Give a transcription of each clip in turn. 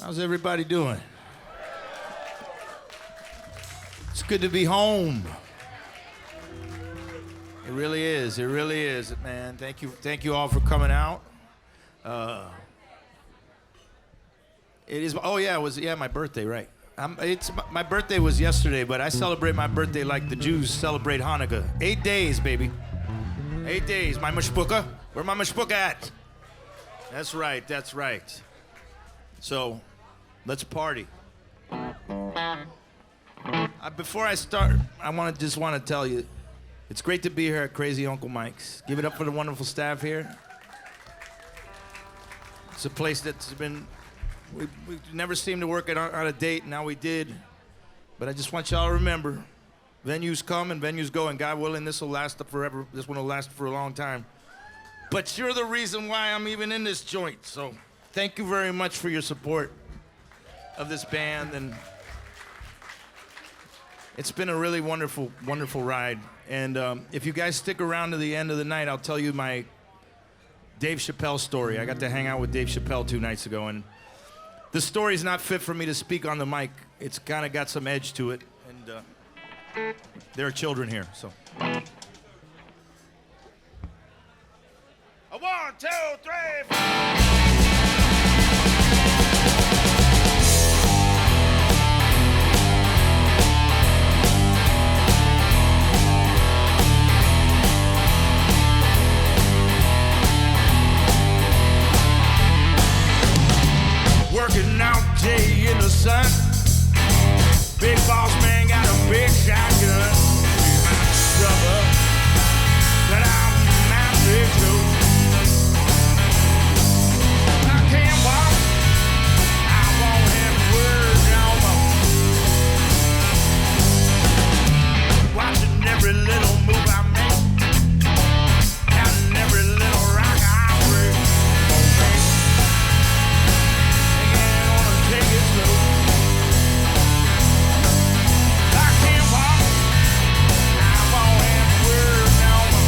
How's everybody doing? It's good to be home. It really is. It really is, man. Thank you all for coming out. It is. Oh yeah, it was my birthday, right? My birthday was yesterday, but I celebrate my birthday like the Jews celebrate Hanukkah. 8 days, baby. 8 days. My mashpuka. Where my mashpuka at? That's right. That's right. So, let's party. Before I start, I just want to tell you, it's great to be here at Crazy Uncle Mike's. Give it up for the wonderful staff here. It's a place that's been, we never seemed to work on a date, now we did. But I just want y'all to remember, venues come and venues go, and God willing, this will last forever. This one will last for a long time. But you're the reason why I'm even in this joint, so thank you very much for your support of this band, and it's been a really wonderful, wonderful ride. And if you guys stick around to the end of the night, I'll tell you my Dave Chappelle story. I got to hang out with Dave Chappelle 2 nights ago, and the story's not fit for me to speak on the mic. It's kind of got some edge to it, and there are children here, so. 1, 2, 3, 4. Working out day in the sun. Big boss man got a big shotgun. Rubber, but I'm not big too. I can't walk. I won't have words no more. Watching every little move I make, counting every little rock I break. Take it slow. I can't walk. I won't have words no more.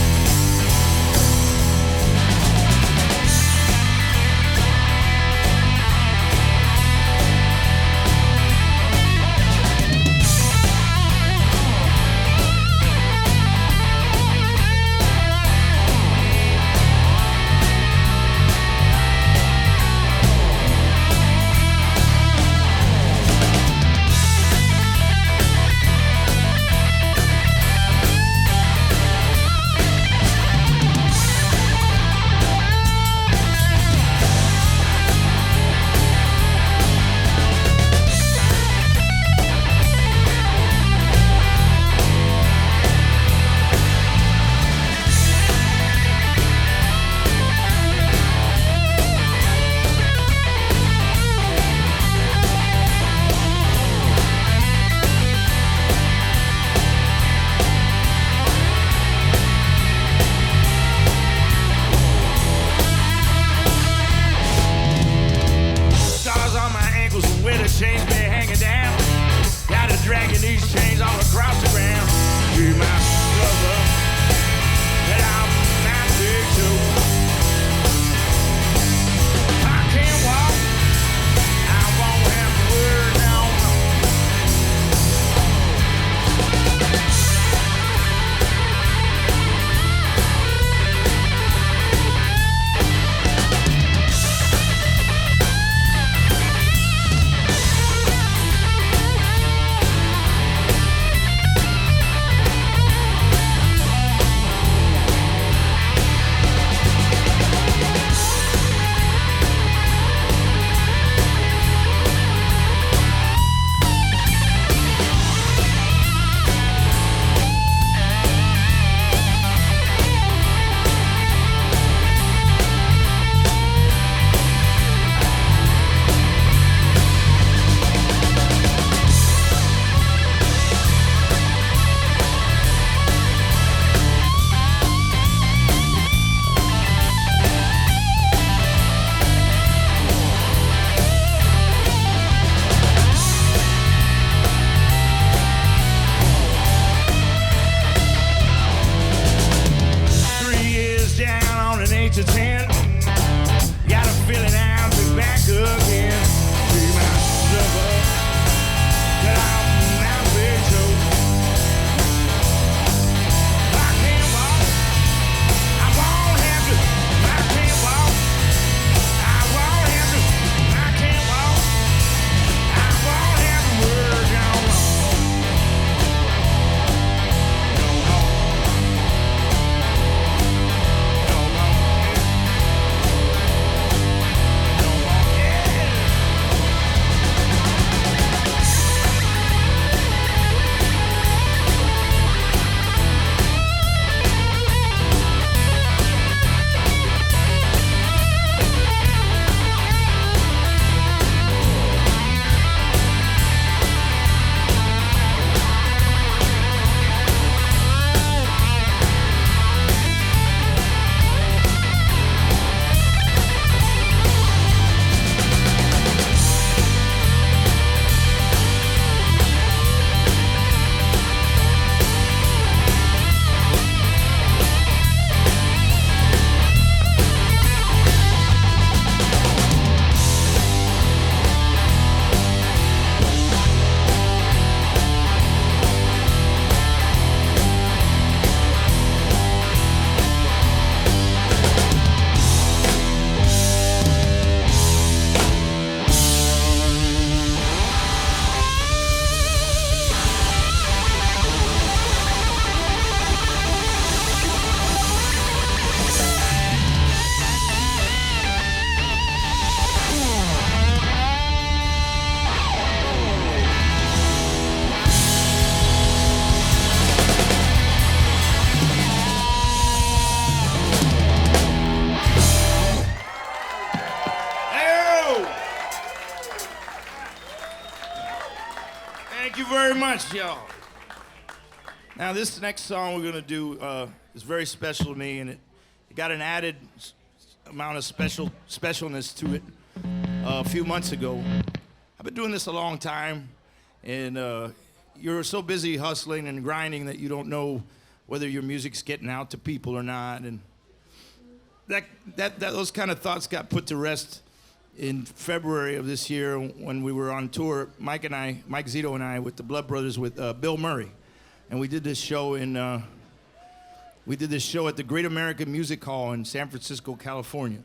to 10. Got a feeling I'll be back again. much, y'all. Now, this next song we're gonna do is very special to me, and it got an added amount of specialness to it a few months ago. I've been doing this a long time, and you're so busy hustling and grinding that you don't know whether your music's getting out to people or not, and those kind of thoughts got put to rest in February of this year when we were on tour, Mike Zito and I, with the Blood Brothers with Bill Murray. And we did this show at the Great American Music Hall in San Francisco, California.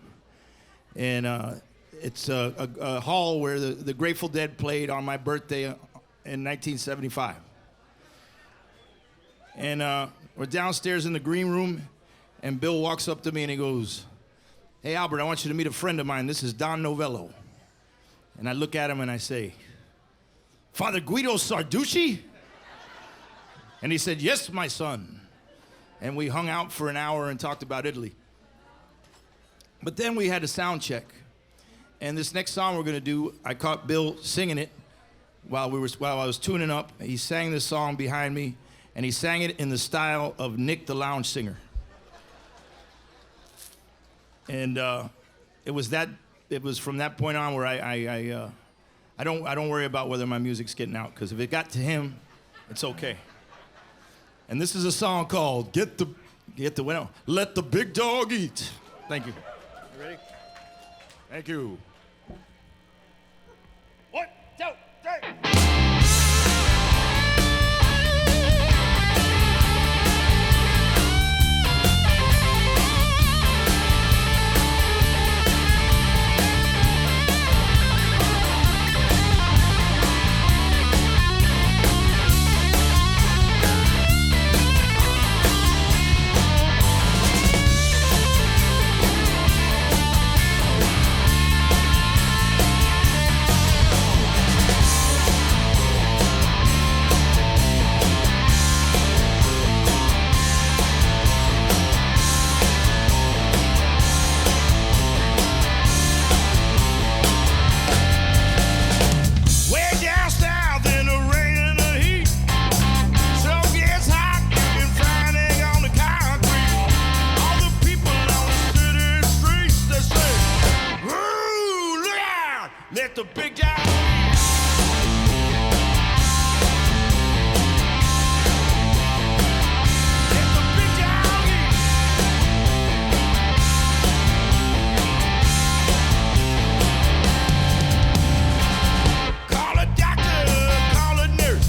And it's a hall where the Grateful Dead played on my birthday in 1975. And we're downstairs in the green room, and Bill walks up to me and he goes, "Hey, Albert, I want you to meet a friend of mine. This is Don Novello." And I look at him and I say, "Father Guido Sarducci?" And he said, "Yes, my son." And we hung out for an hour and talked about Italy. But then we had a sound check. And this next song we're gonna do, I caught Bill singing it while I was tuning up. He sang this song behind me, and he sang it in the style of Nick the Lounge Singer. And it was from that point on where I don't worry about whether my music's getting out, because if it got to him, it's okay. And this is a song called Let the Big Dog Eat. Thank you. You ready? Thank you. 1, 2, 3. Let the big dog eat. Let the big dog eat. Call a doctor, call a nurse.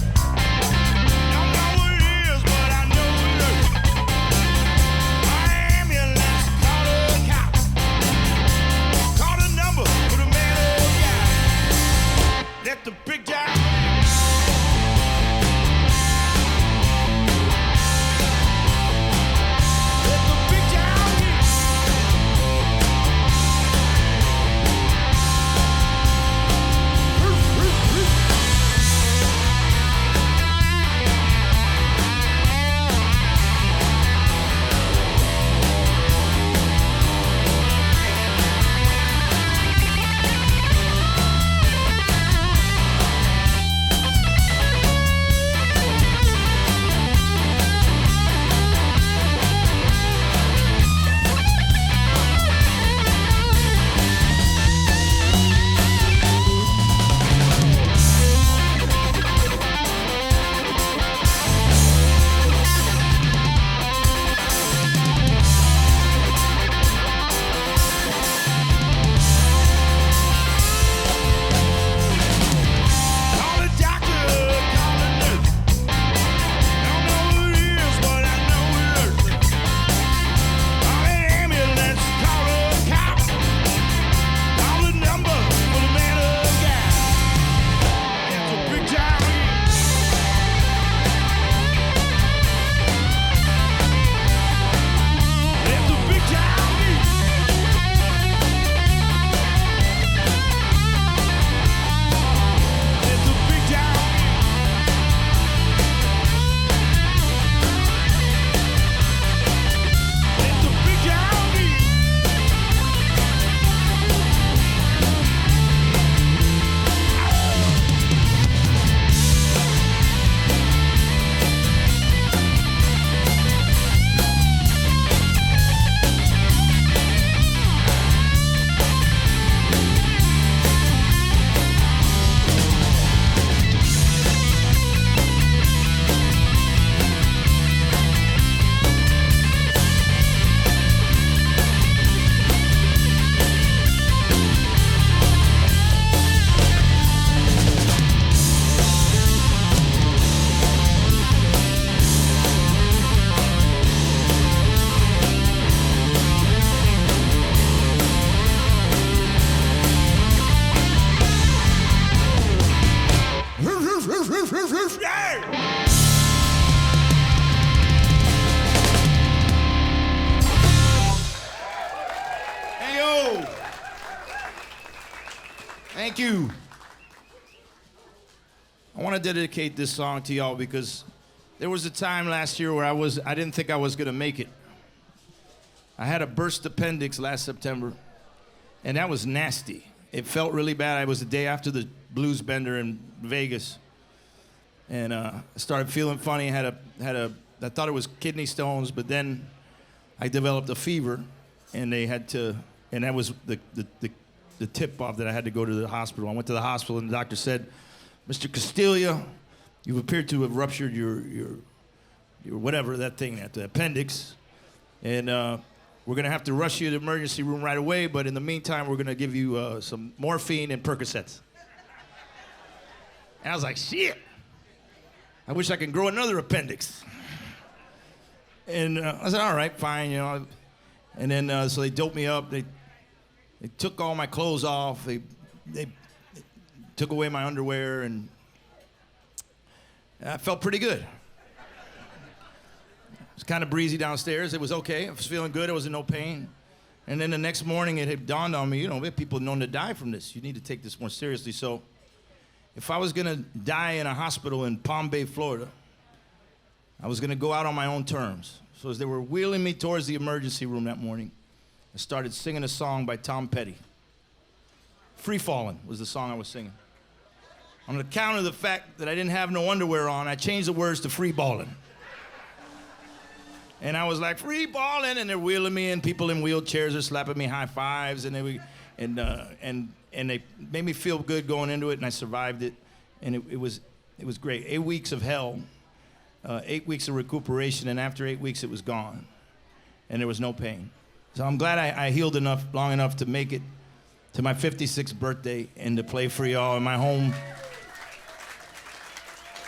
Don't know what it is, but I know it hurts. My ambulance, call a cop. Call the number for the man or guy. Thank you. I want to dedicate this song to y'all because there was a time last year where I didn't think I was going to make it. I had a burst appendix last September, and that was nasty. It felt really bad. It was the day after the blues bender in Vegas, and I started feeling funny. I thought it was kidney stones, but then I developed a fever, and that was the tip-off that I had to go to the hospital. I went to the hospital, and the doctor said, Mr. Castiglia, you appear to have ruptured your whatever, that thing, the appendix, and we're gonna have to rush you to the emergency room right away, but in the meantime, we're gonna give you some morphine and Percocets. And I was like, shit, I wish I could grow another appendix. And I said, all right, fine, you know. And then, so they doped me up. They took all my clothes off. They took away my underwear, and I felt pretty good. It was kind of breezy downstairs. It was okay. I was feeling good. There was no pain. And then the next morning, it had dawned on me, you know, we have people known to die from this. You need to take this more seriously. So if I was going to die in a hospital in Palm Bay, Florida, I was going to go out on my own terms. So as they were wheeling me towards the emergency room that morning, I started singing a song by Tom Petty. Free Fallin' was the song I was singing. On account of the fact that I didn't have no underwear on, I changed the words to free ballin'. And I was like, free ballin', and they're wheeling me in. People in wheelchairs are slapping me high fives, and they made me feel good going into it, and I survived it, and it was great. 8 weeks of hell, 8 weeks of recuperation, and after 8 weeks, it was gone, and there was no pain. So I'm glad I healed long enough to make it to my 56th birthday and to play for y'all in my home.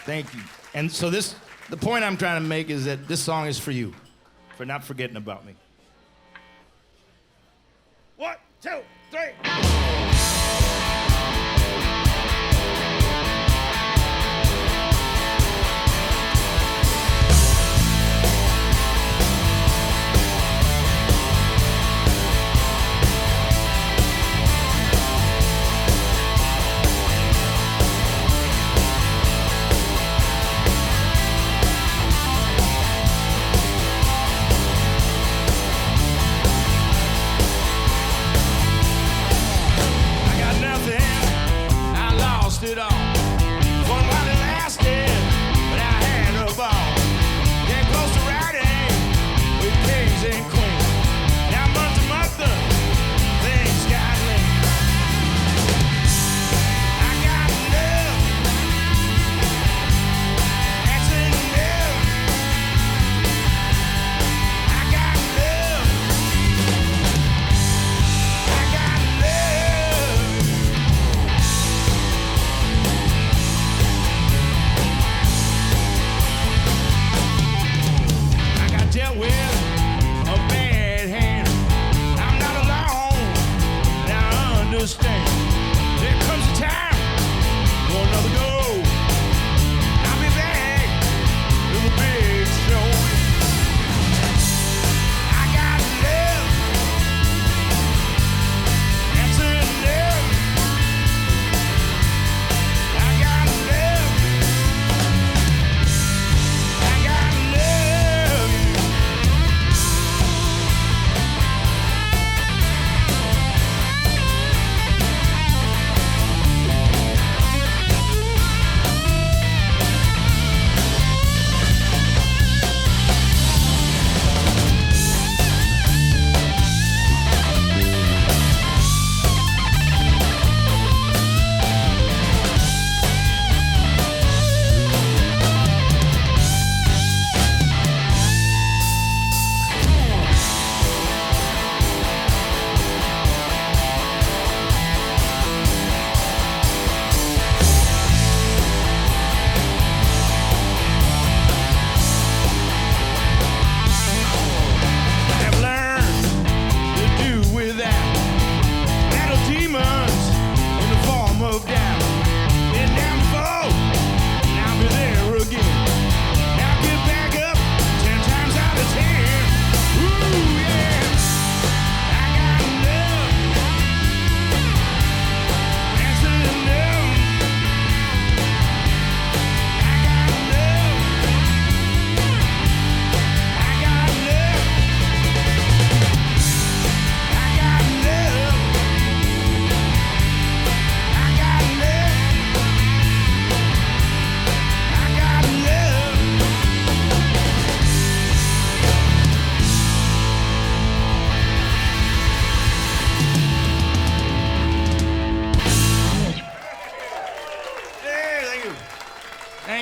Thank you. And so the point I'm trying to make is that this song is for you, for not forgetting about me. 1, 2, 3.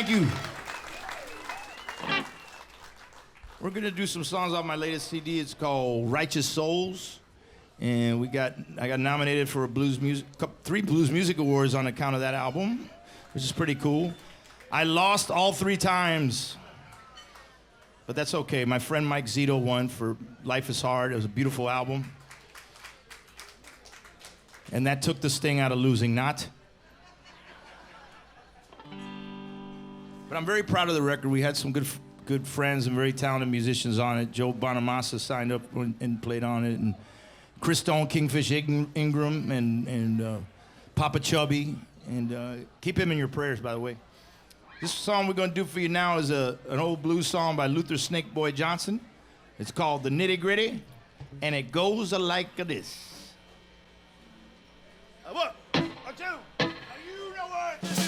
Thank you. We're gonna do some songs off my latest CD. It's called Righteous Souls, and I got nominated for three Blues Music Awards on account of that album, which is pretty cool. I lost all 3 times, but that's okay. My friend Mike Zito won for Life is Hard. It was a beautiful album, and that took the sting out of losing, not. But I'm very proud of the record. We had some good friends and very talented musicians on it. Joe Bonamassa signed up and played on it, and Chris Stone, Kingfish Ingram, and Papa Chubby, and keep him in your prayers, by the way. This song we're gonna do for you now is an old blues song by Luther Snakeboy Johnson. It's called The Nitty Gritty, and it goes like this. One, two, you know what to do.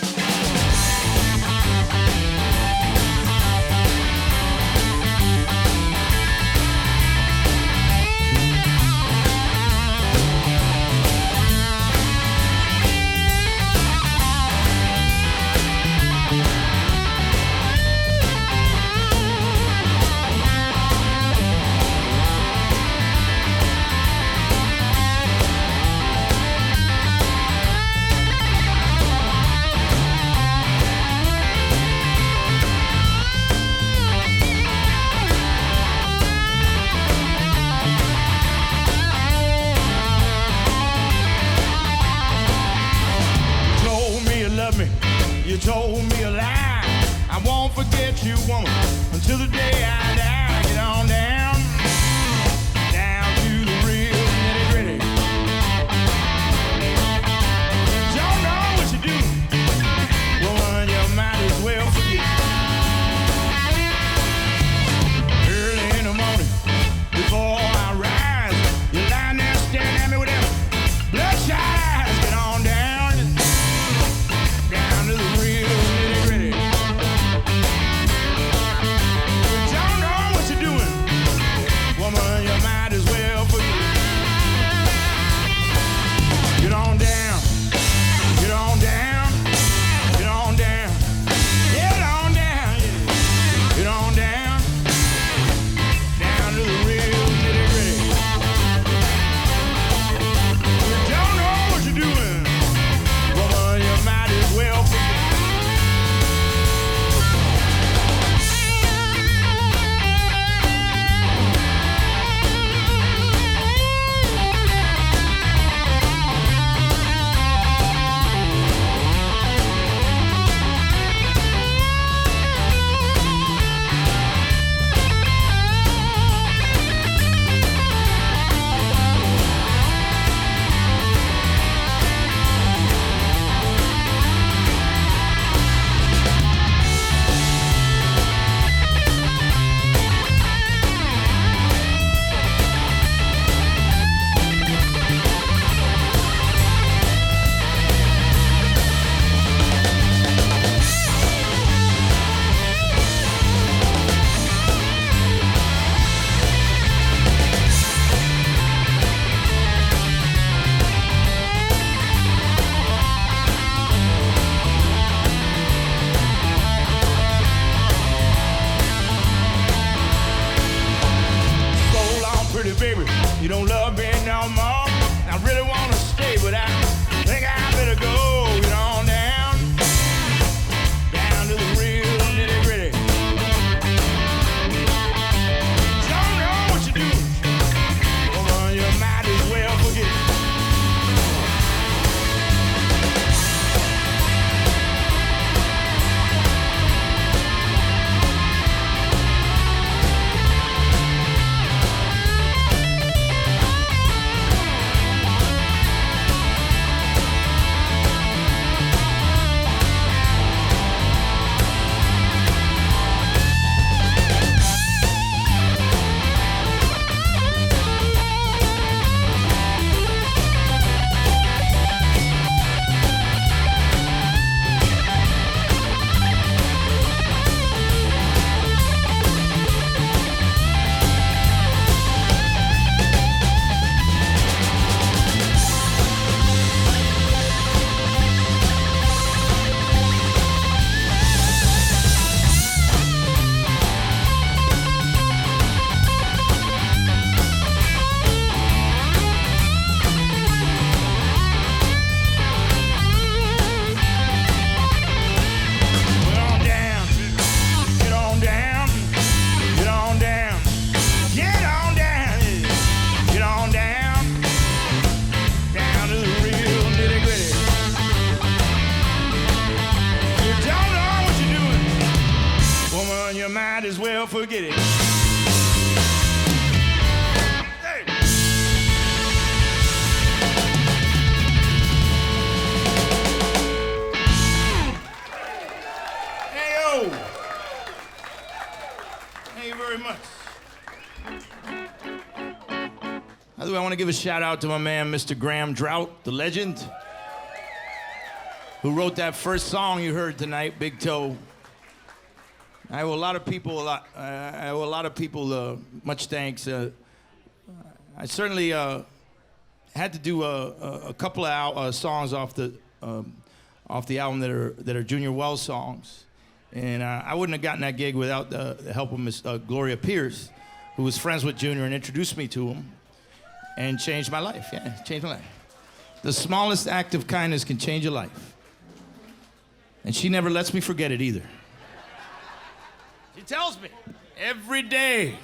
want to give a shout out to my man, Mr. Graham Drought, the legend, who wrote that first song you heard tonight, Big Toe. I owe a lot of people much thanks. I certainly had to do a couple of songs off the album that are Junior Wells songs, and I wouldn't have gotten that gig without the help of Miss Gloria Pierce, who was friends with Junior and introduced me to him, and changed my life. Yeah, changed my life. The smallest act of kindness can change a life, and she never lets me forget it either. She tells me every day.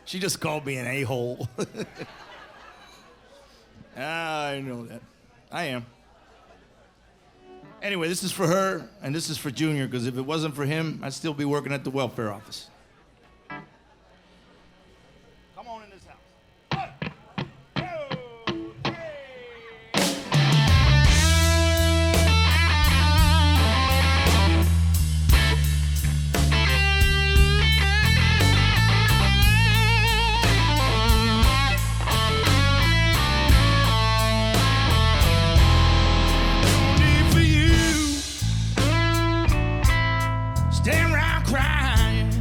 She just called me an a-hole. I know that. I am. Anyway, this is for her, and this is for Junior, because if it wasn't for him, I'd still be working at the welfare office. Come on in this house. 1, 2, 3. Stand around crying.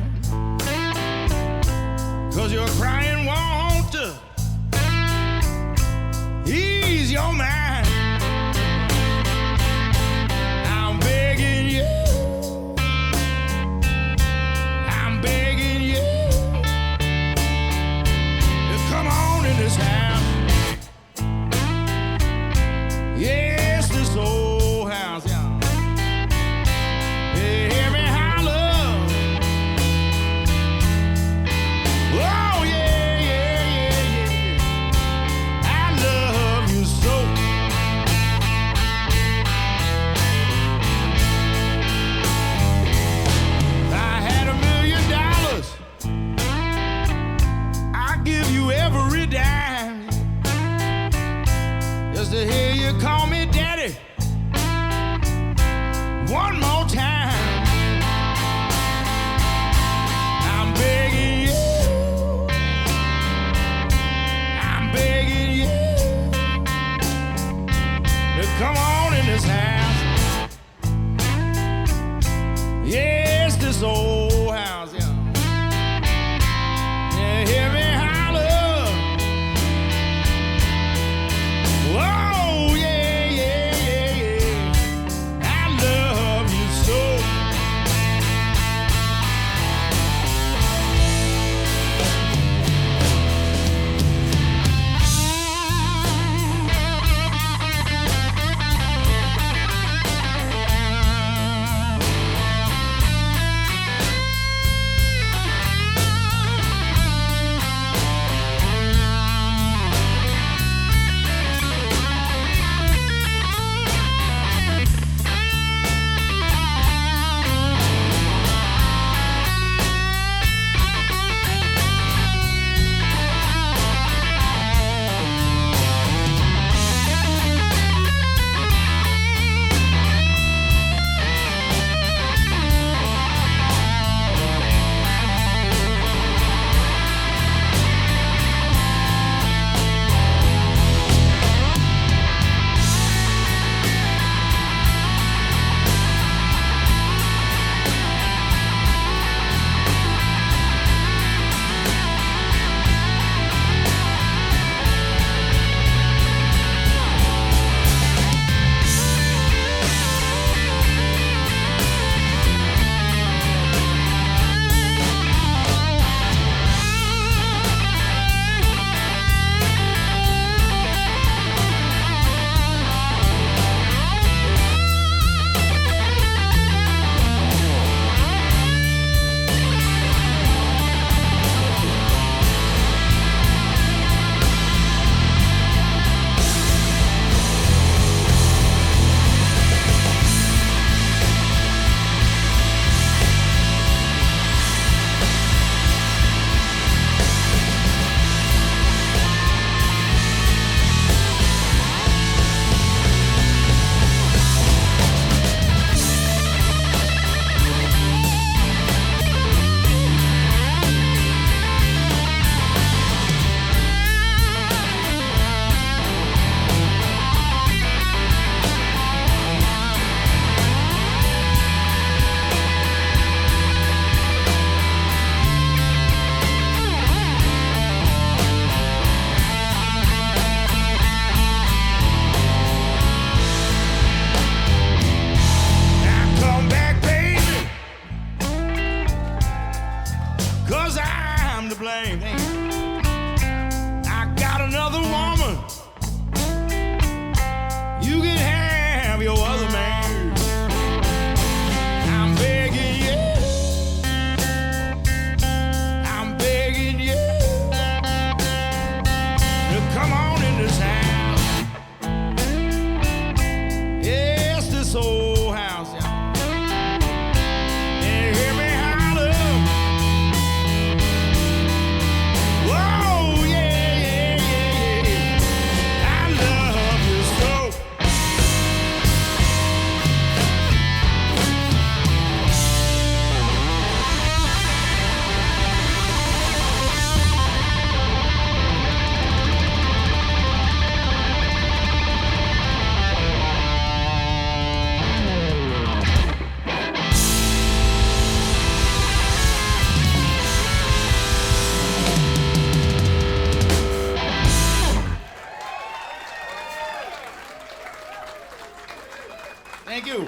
Thank you.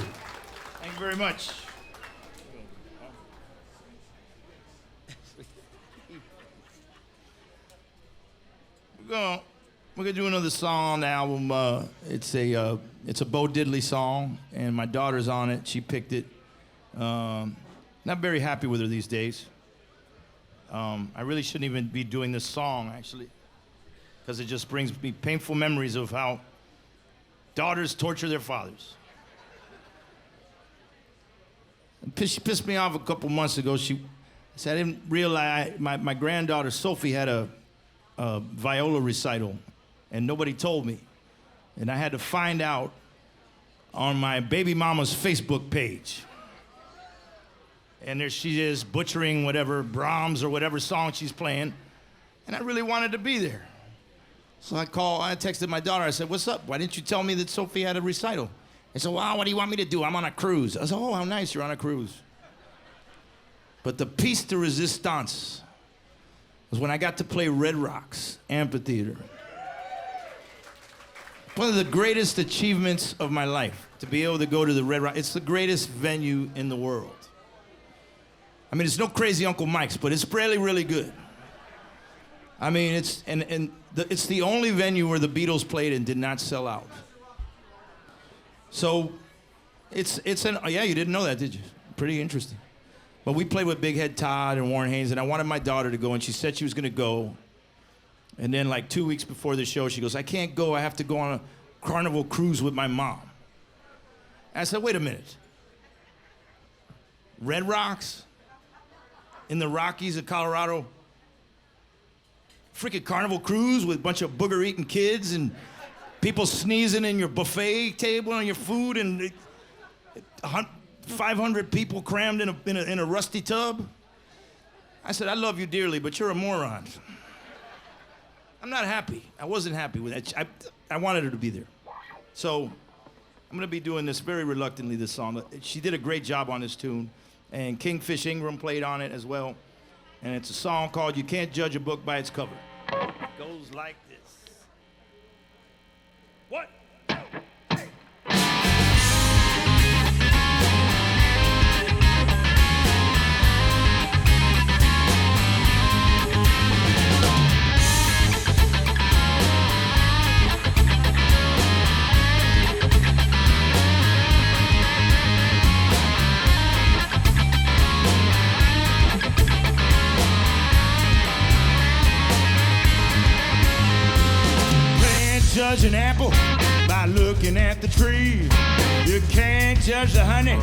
Thank you very much. We're gonna do another song on the album. It's a Bo Diddley song, and my daughter's on it. She picked it. Not very happy with her these days. I really shouldn't even be doing this song, actually, because it just brings me painful memories of how daughters torture their fathers. She pissed me off a couple months ago. She said, I didn't realize my granddaughter Sophie had a viola recital, and nobody told me. And I had to find out on my baby mama's Facebook page. And there she is butchering whatever Brahms or whatever song she's playing, and I really wanted to be there. So I texted my daughter. I said, what's up? Why didn't you tell me that Sophie had a recital? I said, well, what do you want me to do? I'm on a cruise. I said, oh, how nice, you're on a cruise. But the piece de resistance was when I got to play Red Rocks Amphitheater. One of the greatest achievements of my life, to be able to go to the Red Rock. It's the greatest venue in the world. I mean, it's no Crazy Uncle Mike's, but it's really good. I mean, it's the only venue where the Beatles played and did not sell out. So, yeah, you didn't know that, did you? Pretty interesting. But we played with Big Head Todd and Warren Haynes, and I wanted my daughter to go, and she said she was gonna go. And then like 2 weeks before the show, she goes, I can't go, I have to go on a Carnival cruise with my mom. And I said, wait a minute. Red Rocks? In the Rockies of Colorado? Freaking Carnival cruise with a bunch of booger-eating kids and people sneezing in your buffet table on your food and 500 people crammed in a rusty tub? I said, I love you dearly, but you're a moron. I'm not happy. I wasn't happy with that. I wanted her to be there. So I'm gonna be doing this very reluctantly, this song. She did a great job on this tune, and Kingfish Ingram played on it as well. And it's a song called You Can't Judge a Book by Its Cover. It goes like this. What? Judge an apple by looking at the tree. You can't judge the honey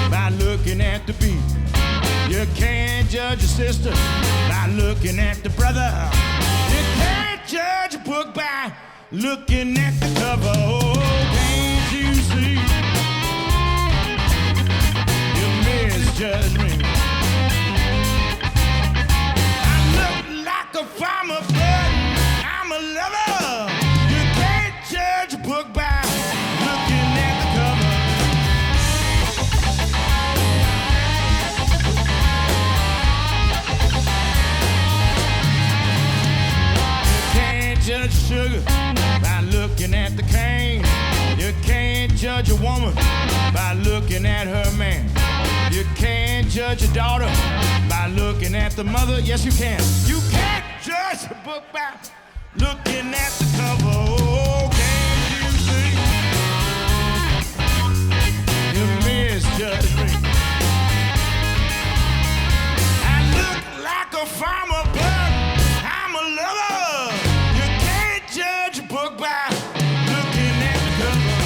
by looking at the bee. You can't judge a sister by looking at the brother. You can't judge a book by looking at the cover. Oh, can't you see? You misjudge me. I look like a farmer, but I'm a lover. Judge a book by looking at the cover. You can't judge sugar by looking at the cane. You can't judge a woman by looking at her man. You can't judge a daughter by looking at the mother. Yes, you can. You can't judge a book by looking at the cover. Oh, can't you see? You misjudge me. I look like a farmer, but I'm a lover. You can't judge a book by looking at the cover.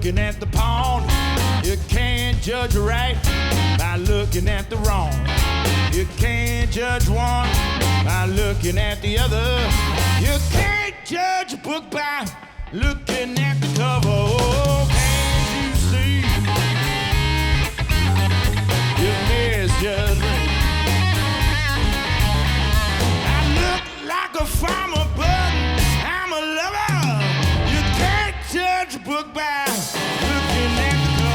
looking at the pawn. You can't judge right by looking at the wrong. You can't judge one by looking at the other. You can't judge a book by looking at the cover. Oh, can't you see? You misjudge me. I look like a farmer, but I'm a lover. You can't judge a book by looking at the cover.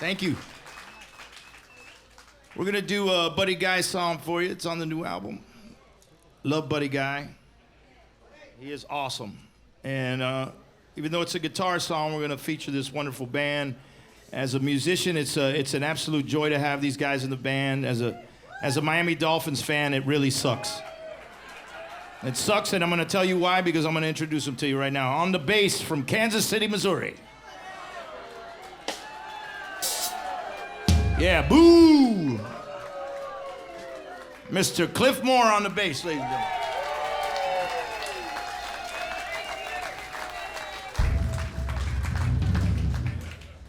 Thank you. We're gonna do a Buddy Guy song for you. It's on the new album. Love Buddy Guy. He is awesome. And even though it's a guitar song, we're gonna feature this wonderful band. As a musician, it's an absolute joy to have these guys in the band. As a Miami Dolphins fan, it really sucks. It sucks, and I'm gonna tell you why, because I'm gonna introduce them to you right now. On the bass from Kansas City, Missouri. Yeah, boo! Mr. Cliff Moore on the bass, ladies and gentlemen.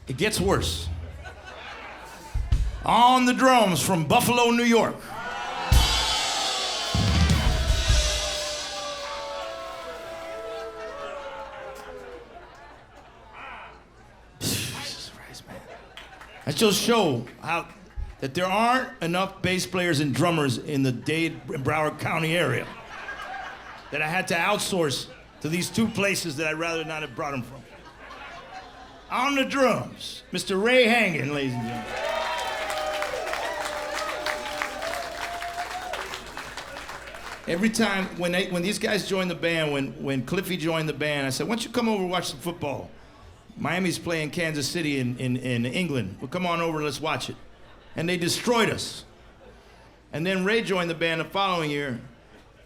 It gets worse. On the drums from Buffalo, New York. That just show how that there aren't enough bass players and drummers in the Dade and Broward County area. That I had to outsource to these two places that I'd rather not have brought them from. On the drums, Mr. Ray Hangen, ladies and gentlemen. Every time when these guys joined the band, when Cliffy joined the band, I said, "Why don't you come over and watch some football? Miami's playing Kansas City in England. Well, come on over and let's watch it." And they destroyed us. And then Ray joined the band the following year,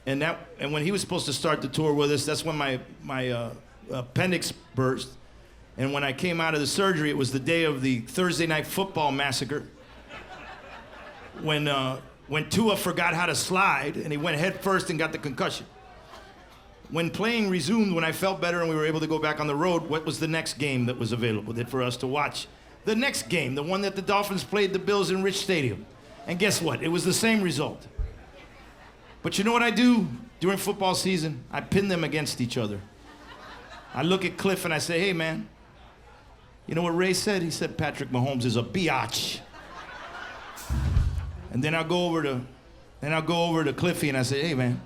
and when he was supposed to start the tour with us, that's when my appendix burst. And when I came out of the surgery, it was the day of the Thursday Night Football massacre. When Tua forgot how to slide, and he went head first and got the concussion. When playing resumed, when I felt better and we were able to go back on the road, what was the next game that was available for us to watch? The next game, the one that the Dolphins played the Bills in Rich Stadium. And guess what? It was the same result. But you know what I do during football season? I pin them against each other. I look at Cliff and I say, "Hey, man, you know what Ray said?" He said, "Patrick Mahomes is a biatch." And then I'll go over to Cliffy and I say, "Hey, man,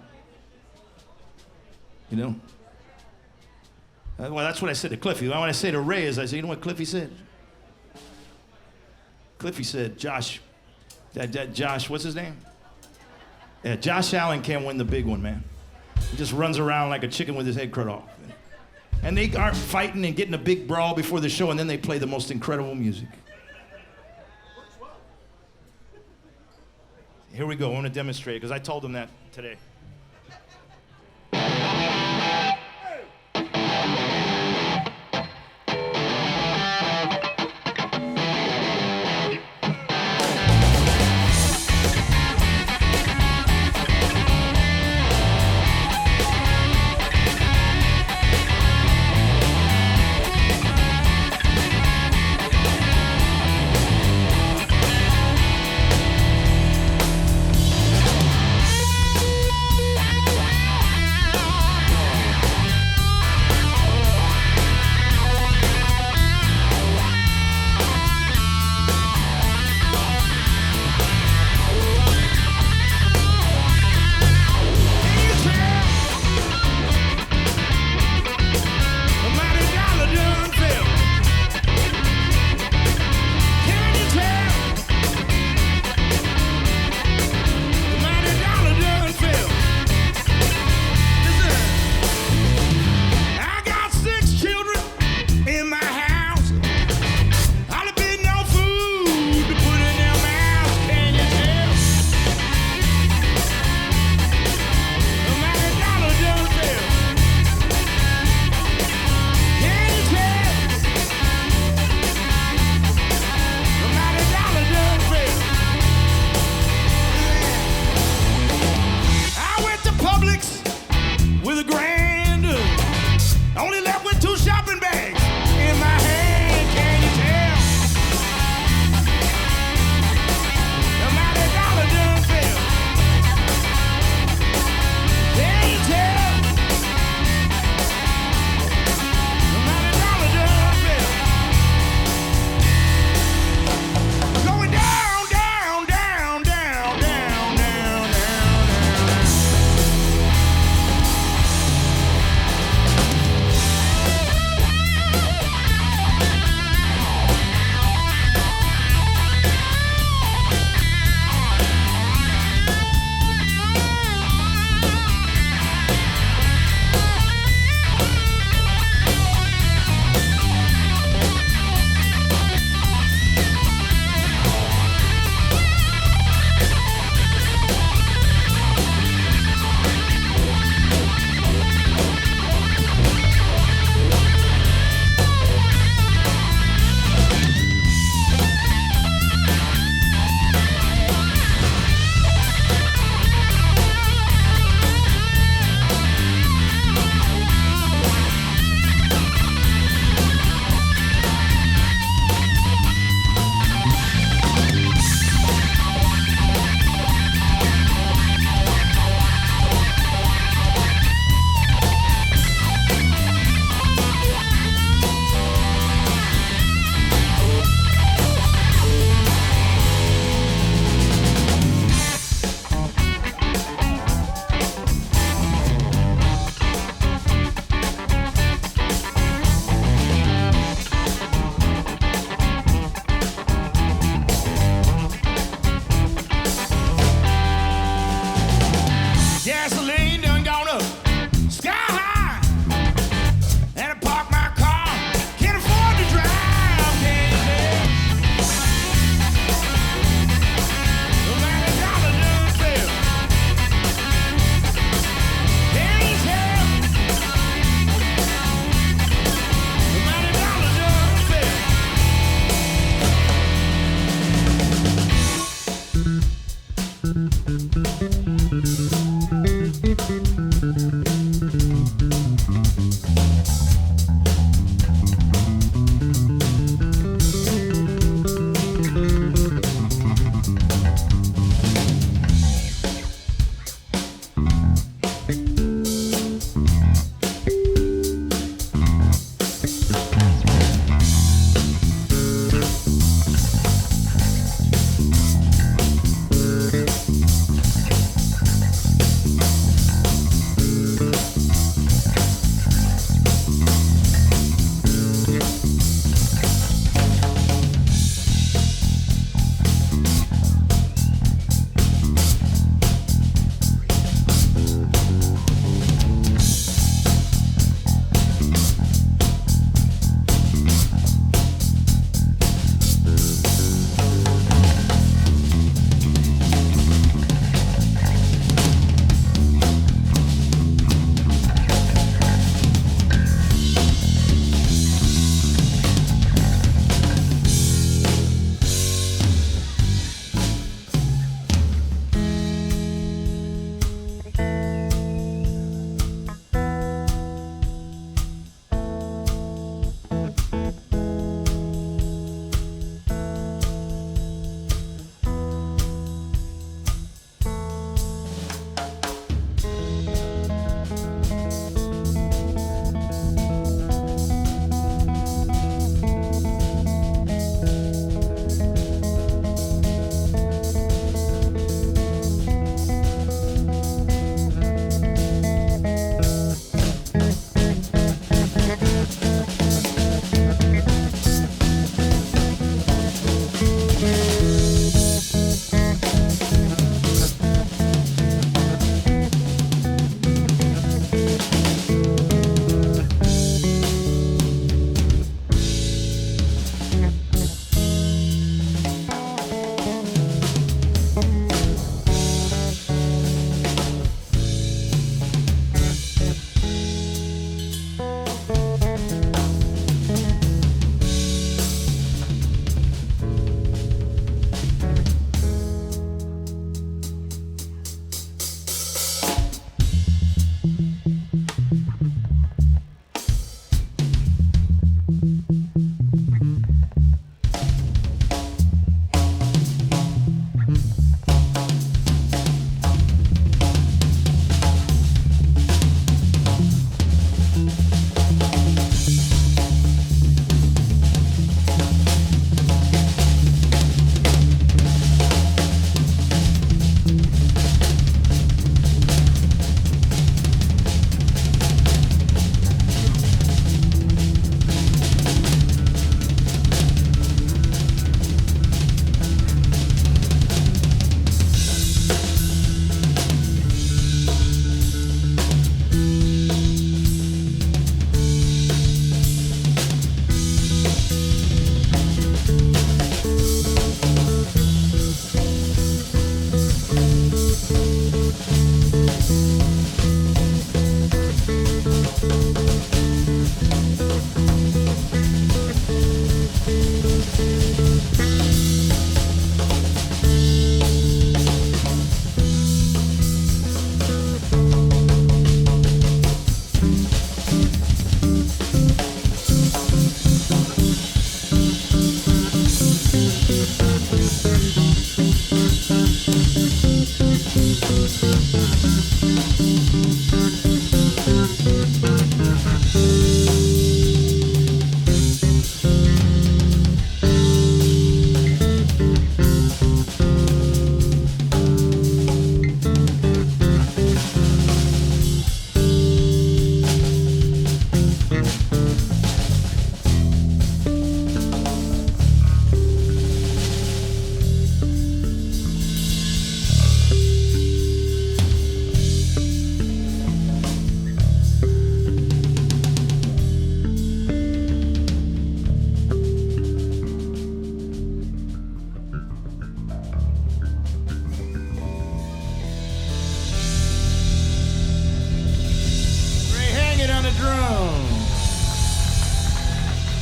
you know?" Well, that's what I said to Cliffy. What I say to Ray is I say, "You know what Cliffy said?" Cliffy said, Josh, what's his name? Yeah, Josh Allen can't win the big one, man. He just runs around like a chicken with his head cut off. And they aren't fighting and getting a big brawl before the show, and then they play the most incredible music. Here we go. I want to demonstrate, because I told them that today.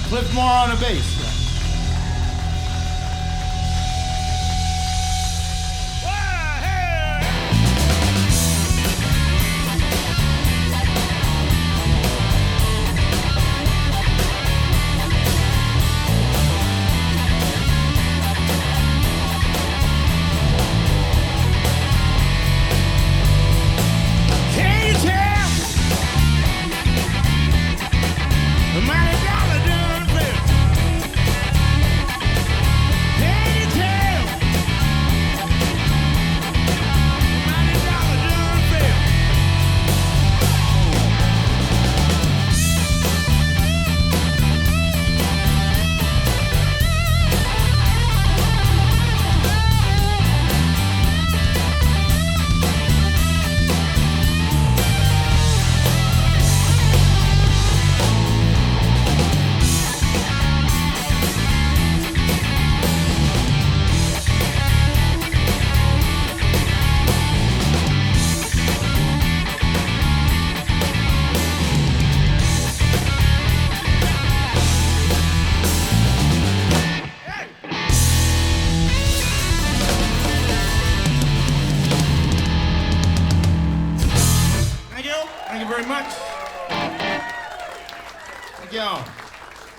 Cliff Moore on the bass.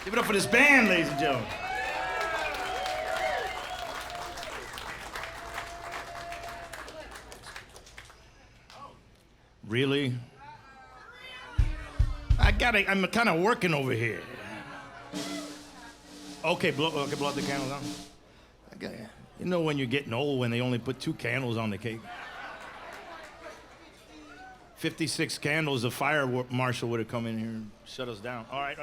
Give it up for this band, ladies and gentlemen. Really? I'm kind of working over here. Okay, blow out the candles on. You know when you're getting old when they only put 2 candles on the cake. 56 candles, a fire marshal would have come in here and shut us down. All right.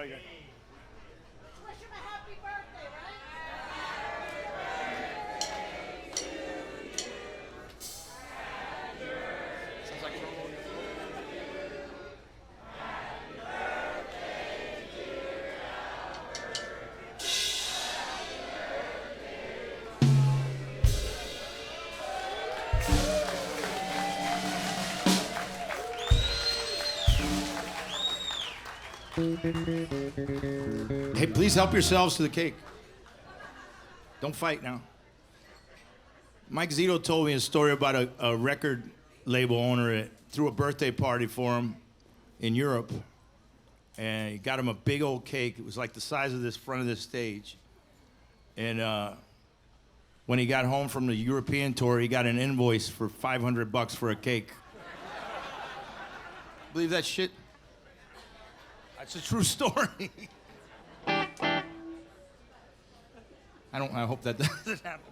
Hey, please help yourselves to the cake. Don't fight now. Mike Zito told me a story about a record label owner that threw a birthday party for him in Europe. And he got him a big old cake. It was like the size of this front of this stage. And when he got home from the European tour, he got an invoice for $500 for a cake. Believe that shit? That's a true story. I hope that doesn't happen.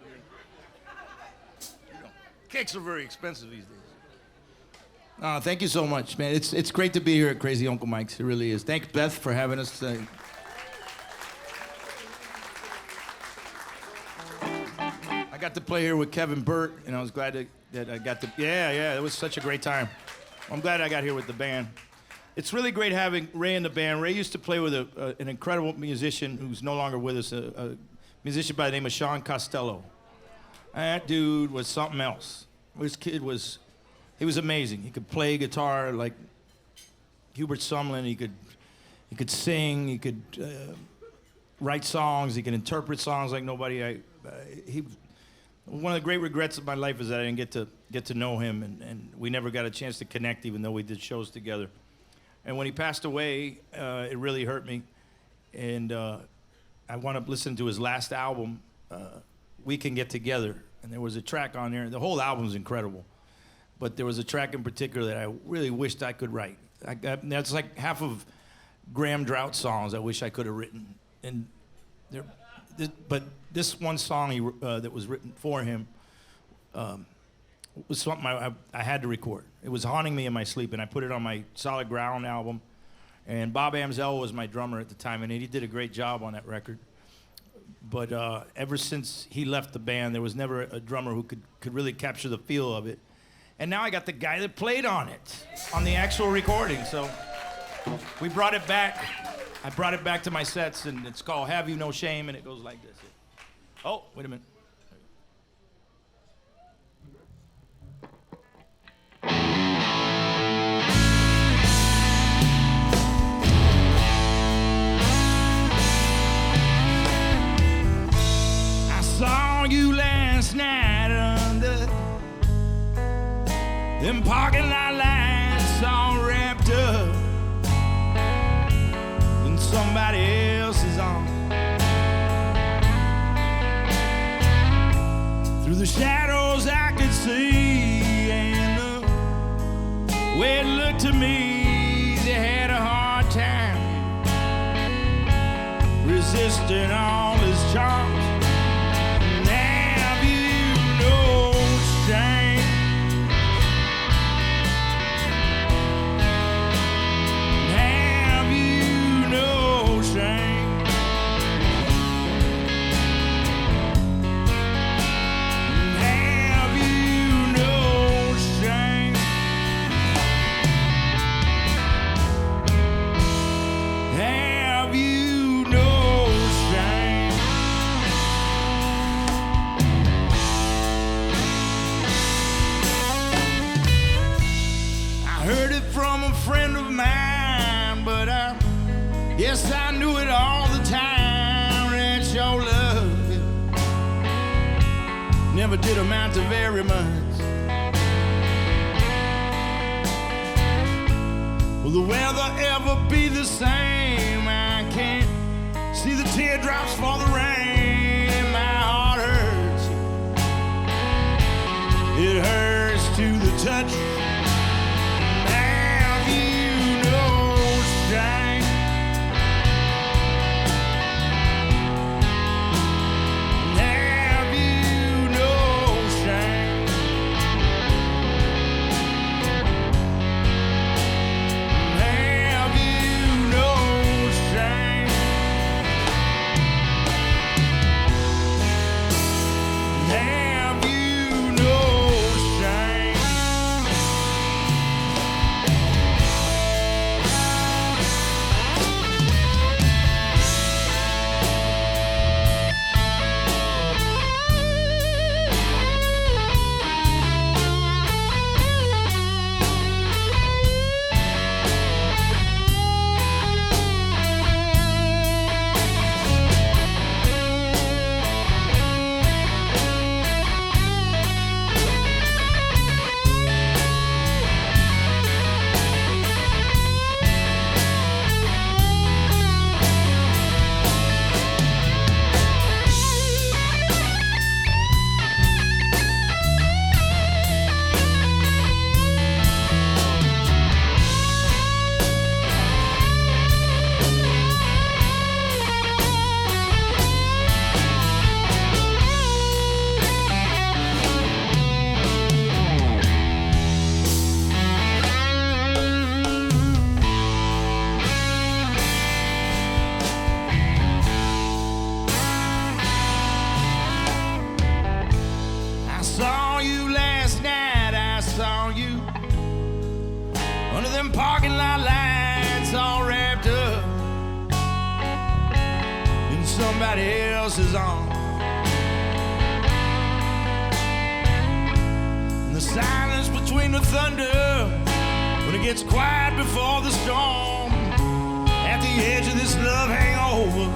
Cakes are very expensive these days. Thank you so much, man. It's great to be here at Crazy Uncle Mike's. It really is. Thanks, Beth, for having us today. I got to play here with Kevin Burt, and I was glad that I got to. Yeah, it was such a great time. I'm glad I got here with the band. It's really great having Ray in the band. Ray used to play with an incredible musician who's no longer with us, a musician by the name of Sean Costello. That dude was something else. This kid was amazing. He could play guitar like Hubert Sumlin. He could sing. He could write songs. He could interpret songs like nobody. One of the great regrets of my life is that I didn't get to know him, and we never got a chance to connect, even though we did shows together. And when he passed away, it really hurt me. And I wound up listening to his last album, We Can Get Together. And there was a track on there. The whole album's incredible. but there was a track in particular that I really wished I could write. That's like half of Graham Drought songs I wish I could have written. And but this one song that was written for him was something I had to record. It was haunting me in my sleep, and I put it on my Solid Ground album. And Bob Amzell was my drummer at the time, and he did a great job on that record. But ever since he left the band, there was never a drummer who could really capture the feel of it. And now I got the guy that played on it, on the actual recording. So we brought it back. I brought it back to my sets, and it's called Have You No Shame, and it goes like this. Oh, wait a minute. I saw you last night under them parking lot lights all wrapped up in somebody else's arms. Through the shadows I could see, and the way it looked to me, they had a hard time resisting all his charms. Have you no shame? Have you no shame? Have you no shame? Have you no shame? I heard it from a friend of mine, but I guess I knew it all the time. Rachelle love never did amount to very much. Will the weather ever be the same? I can't see the teardrops for the rain. My heart hurts. It hurts to the touch. Have you no shame? Have you no shame? Have you no shame? Have you no shame? I saw you last night, I saw you under them parking lot lights all wrapped up in somebody else's arms. And the silence between the thunder when it gets quiet before the storm. At the edge of this love hangover,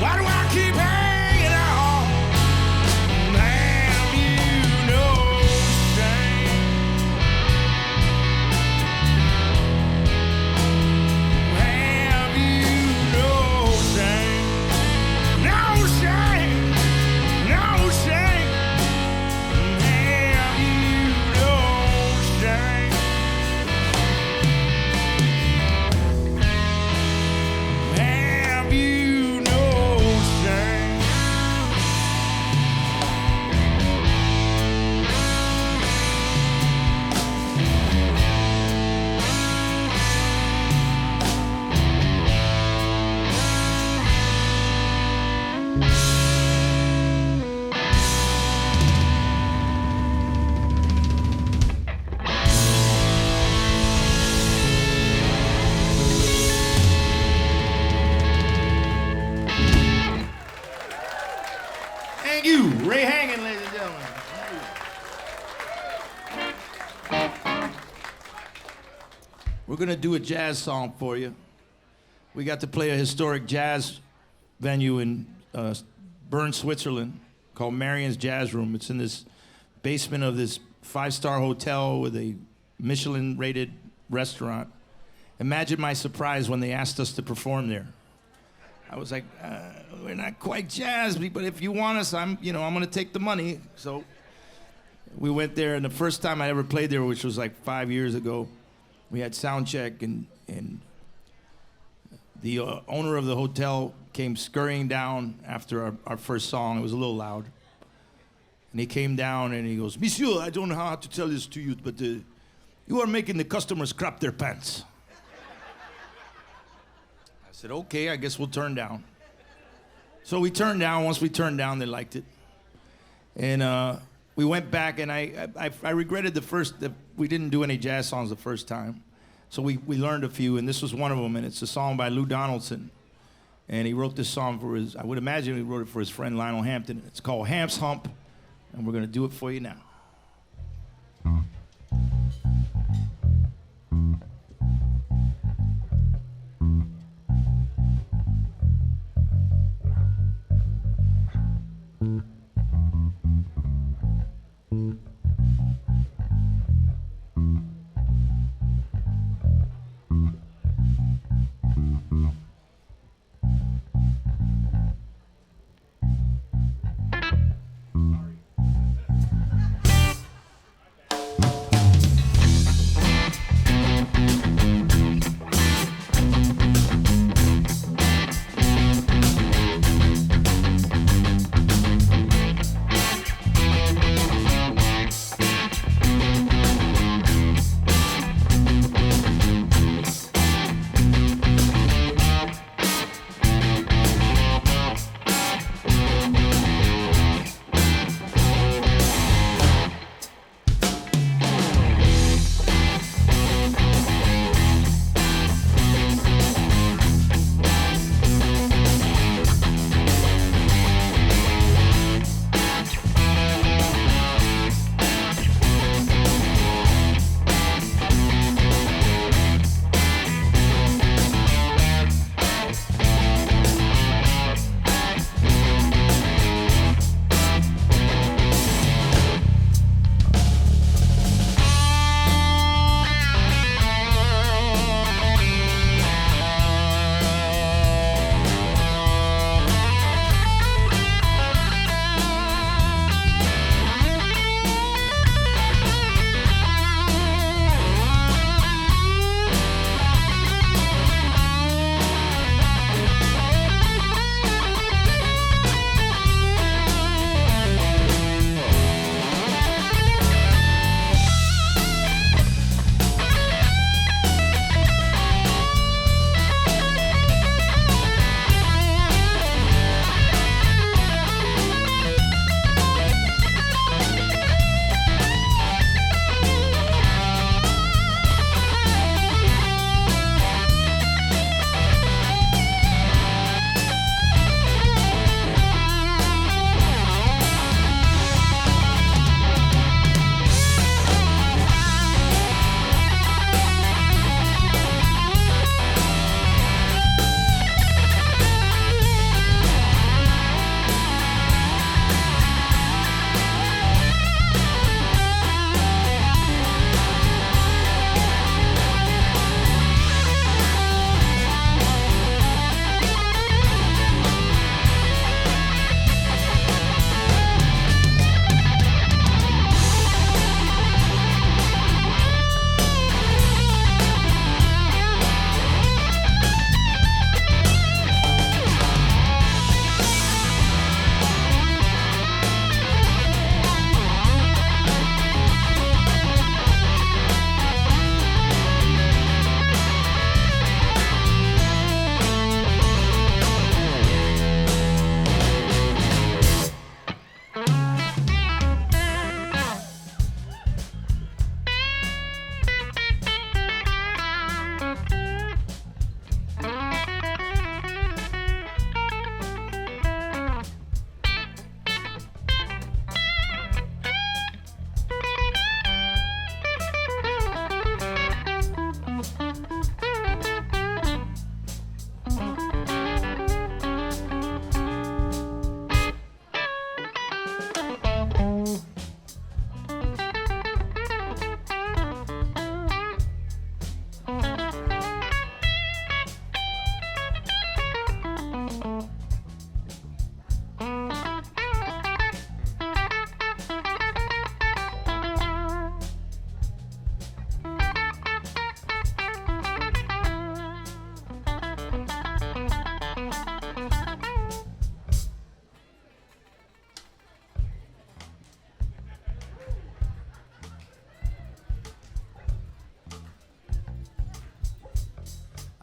why do I keep hanging on? Have you no shame? Have you no shame? No shame, no shame. Have you We're gonna do a jazz song for you. We got to play a historic jazz venue in Bern, Switzerland, called Marion's Jazz Room. It's in this basement of this 5-star hotel with a Michelin-rated restaurant. Imagine my surprise when they asked us to perform there. I was like, we're not quite jazz, but if you want us, I'm gonna take the money. So we went there, and the first time I ever played there, which was like 5 years ago, we had sound check, and the owner of the hotel came scurrying down after our first song. It was a little loud. And he came down and he goes, "Monsieur, I don't know how to tell this to you, but you are making the customers crap their pants." I said, "Okay, I guess we'll turn down." So we turned down. Once we turned down, they liked it. And we went back, and I regretted that we didn't do any jazz songs the first time. So we learned a few, and this was one of them, and it's a song by Lou Donaldson. And he wrote this song I would imagine he wrote it for his friend Lionel Hampton. It's called Hamp's Hump, and we're gonna do it for you now.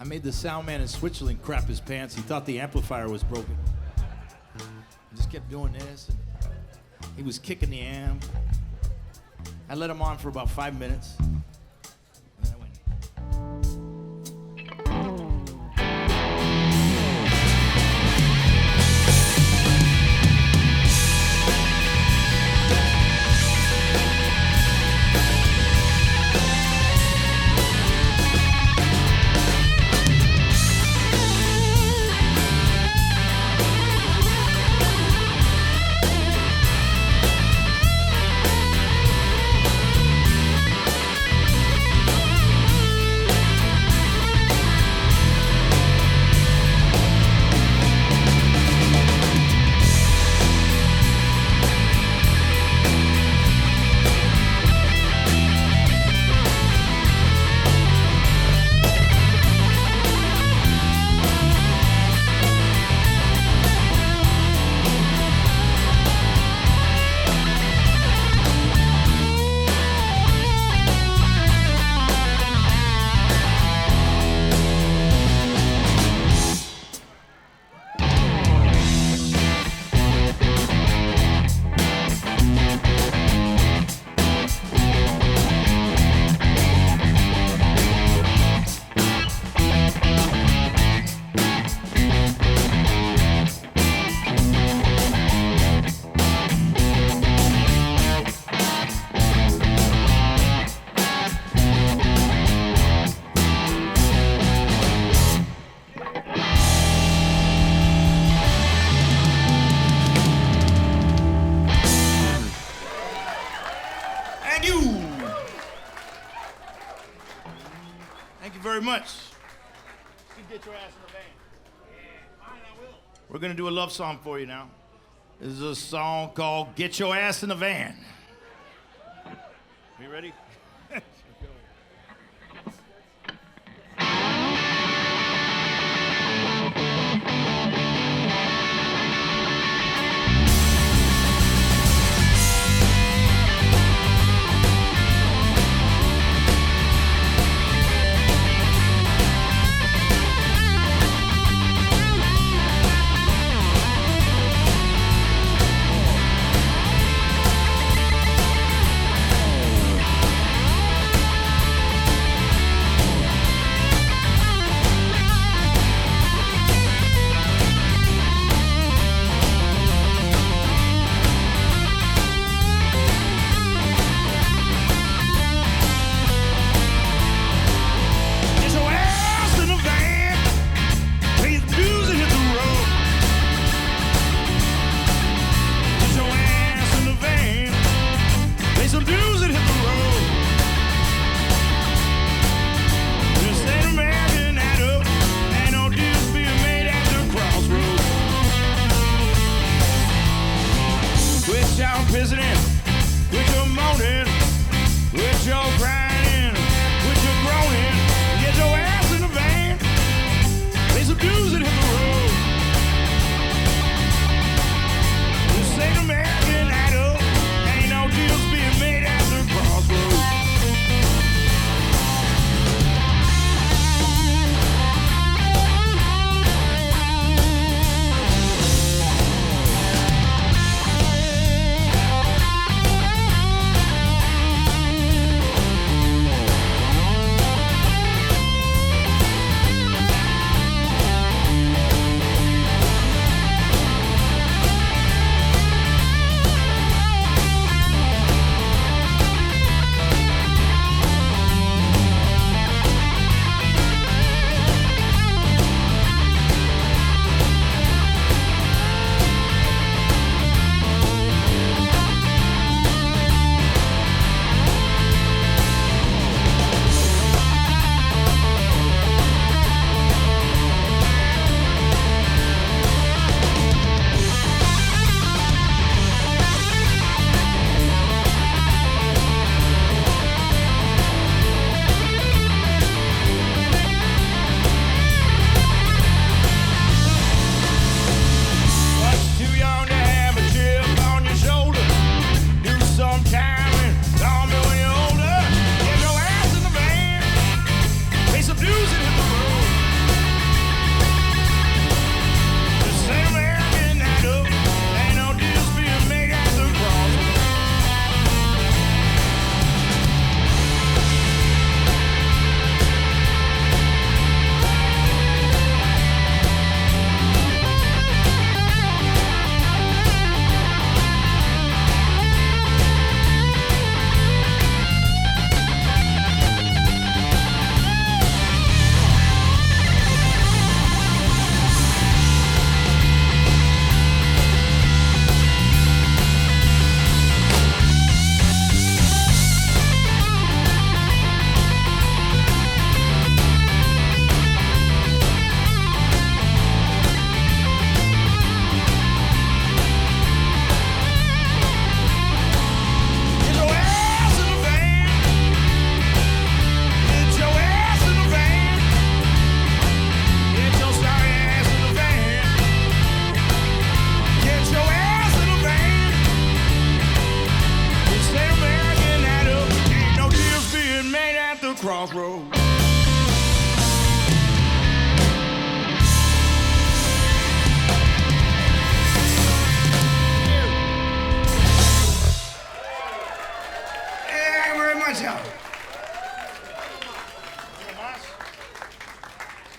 I made the sound man in Switzerland crap his pants. He thought the amplifier was broken. I just kept doing this. And he was kicking the amp. I let him on for about 5 minutes. And then I went. Much. You get your ass in the van. Yeah, fine, I will. We're gonna do a love song for you now. This is a song called "Get Your Ass in the Van." You ready?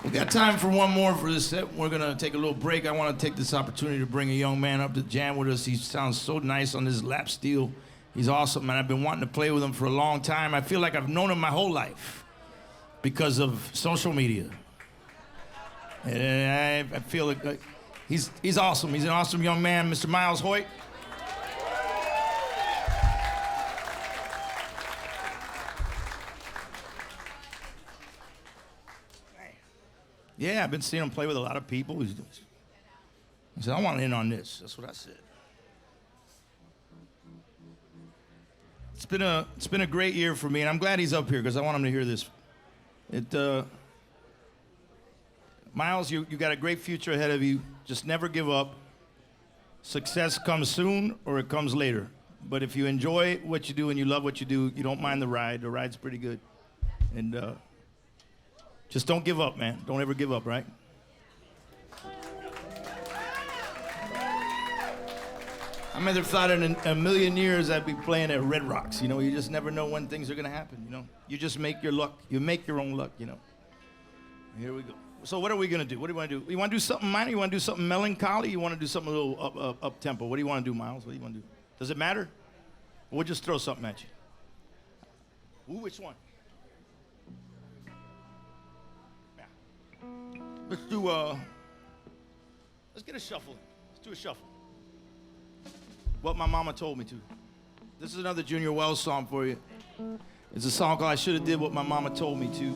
We got time for one more for this set. We're gonna take a little break. I want to take this opportunity to bring a young man up to jam with us. He sounds so nice on his lap steel. He's awesome, and I've been wanting to play with him for a long time. I feel like I've known him my whole life because of social media. And I feel like he's awesome. He's an awesome young man, Mr. Miles Hoyt. Yeah, I've been seeing him play with a lot of people. He said, I want in on this. That's what I said. It's been a great year for me, and I'm glad he's up here because I want him to hear this. Miles, you got a great future ahead of you. Just never give up. Success comes soon or it comes later. But if you enjoy what you do and you love what you do, you don't mind the ride. The ride's pretty good. And just don't give up, man. Don't ever give up, right? I never thought in a million years I'd be playing at Red Rocks. You know, you just never know when things are going to happen, you know. You just make your luck. You make your own luck, you know. Here we go. So what are we going to do? What do you want to do? You want to do something minor? You want to do something melancholy? You want to do something a little up-tempo? What do you want to do, Miles? What do you want to do? Does it matter? We'll just throw something at you. Ooh, which one? Let's get a shuffle. Let's do a shuffle. What my mama told me to. This is another Junior Wells song for you. It's a song called I Should Have Did What My Mama Told Me To.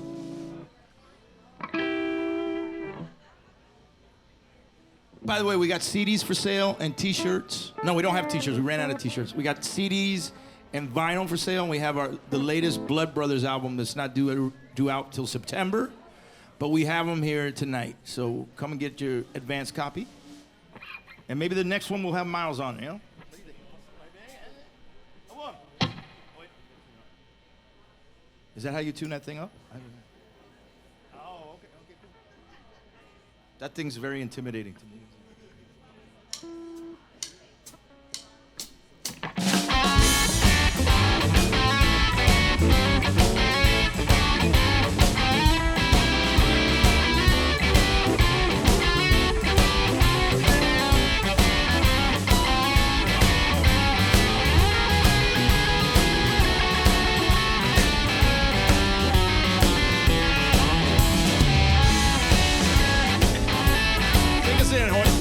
By the way, we got CDs for sale and T-shirts. No, we don't have T-shirts. We ran out of T-shirts. We got CDs and vinyl for sale. And we have the latest Blood Brothers album that's not due out till September. But we have them here tonight, so come and get your advance copy. And maybe the next one will have Miles on it, you know? What do you think? Come on. Is that how you tune that thing up? Oh, okay, cool. That thing's very intimidating to me. Take us in, Hoyt.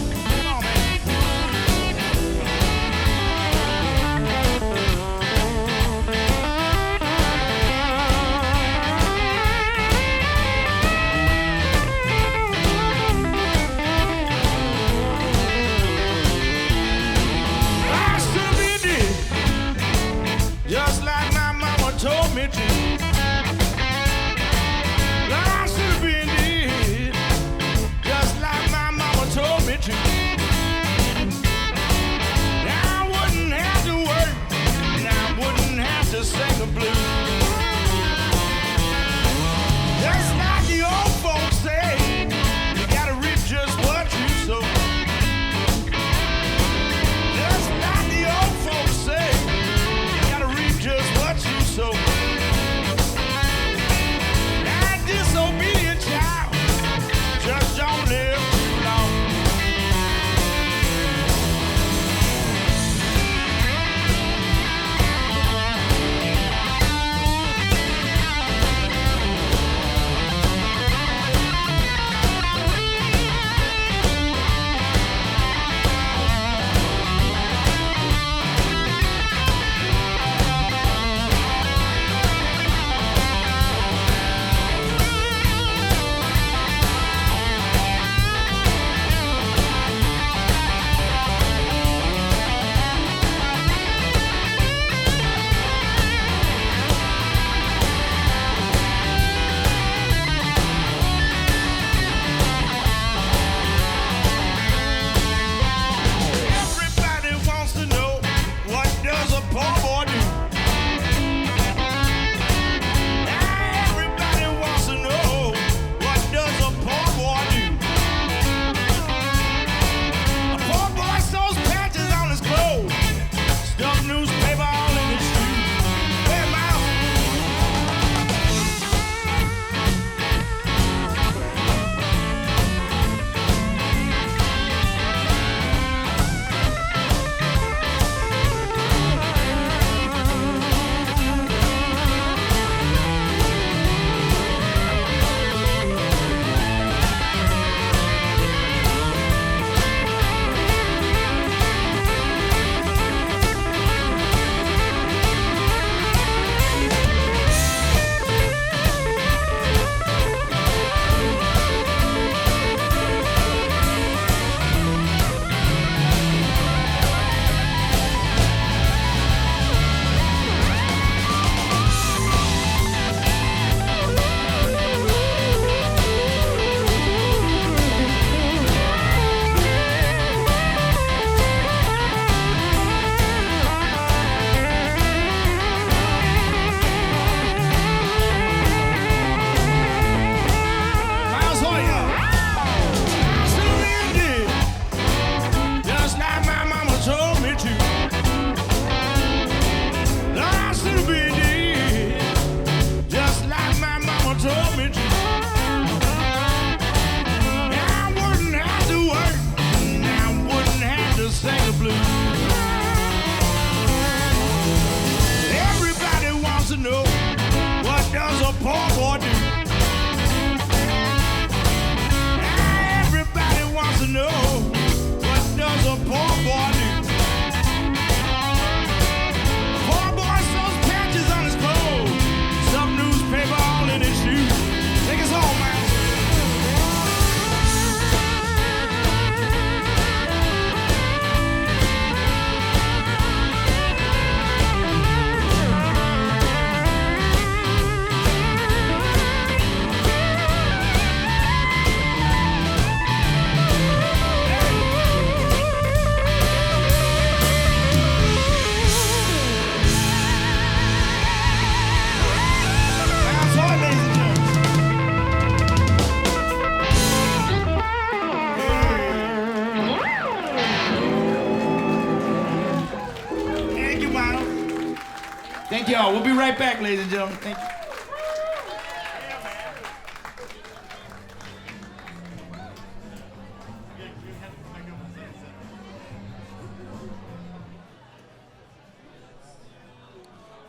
Thank y'all. We'll be right back, ladies and gentlemen. Thank you.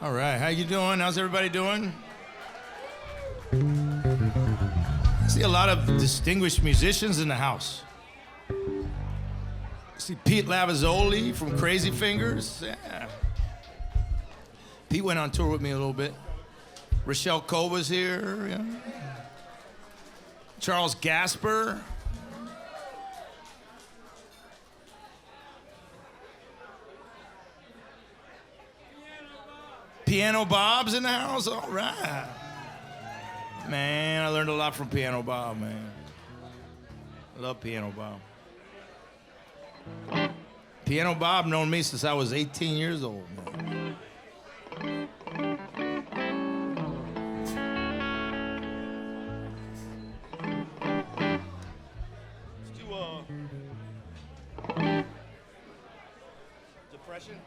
All right, how you doing? How's everybody doing? I see a lot of distinguished musicians in the house. I see Pete Lavezzoli from Crazy Fingers. Yeah. Pete went on tour with me a little bit. Rachelle Coba's here. Yeah. Charles Gasper. Piano Bob's in the house. All right. Man, I learned a lot from Piano Bob, man. I love Piano Bob. Piano Bob known me since I was 18 years old, man. Let's do Depression.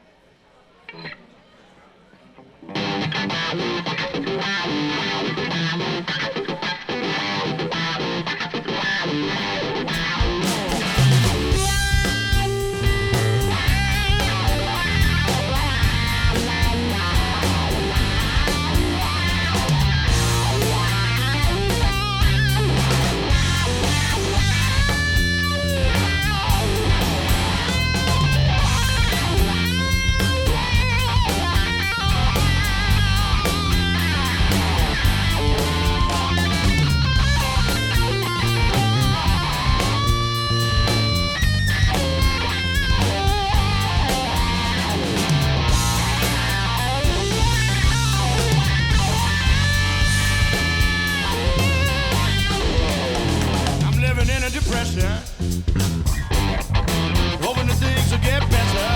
Hoping that things will get better.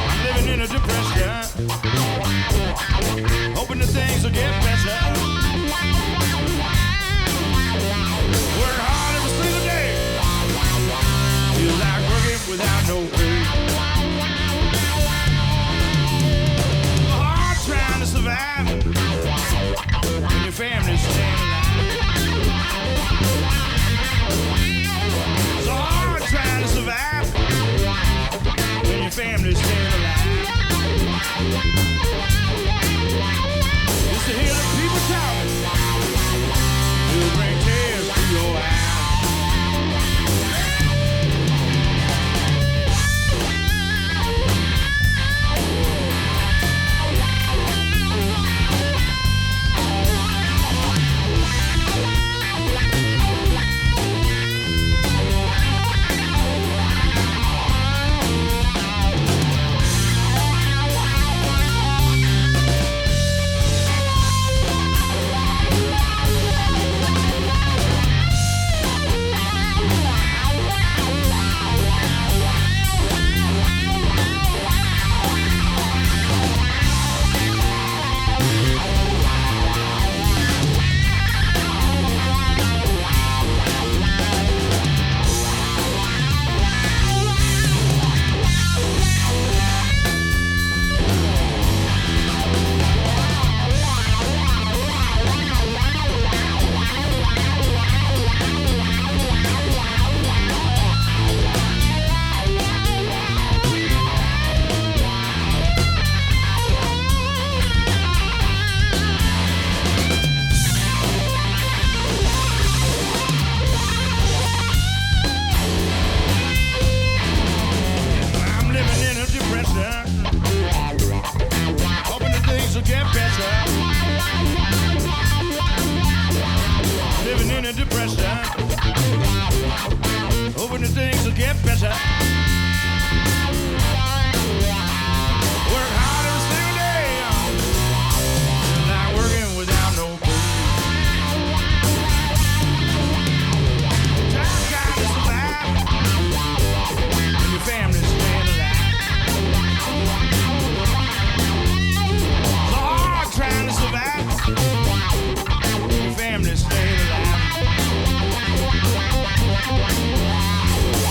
I'm living in a depression. Hoping that things will get better. Work hard every single day. Feel like working without no pay. Hard trying to survive when your family's staying alive. It's hard trying to survive when your family's staying alive. Just to hear the people talking, it'll bring tears to your eyes.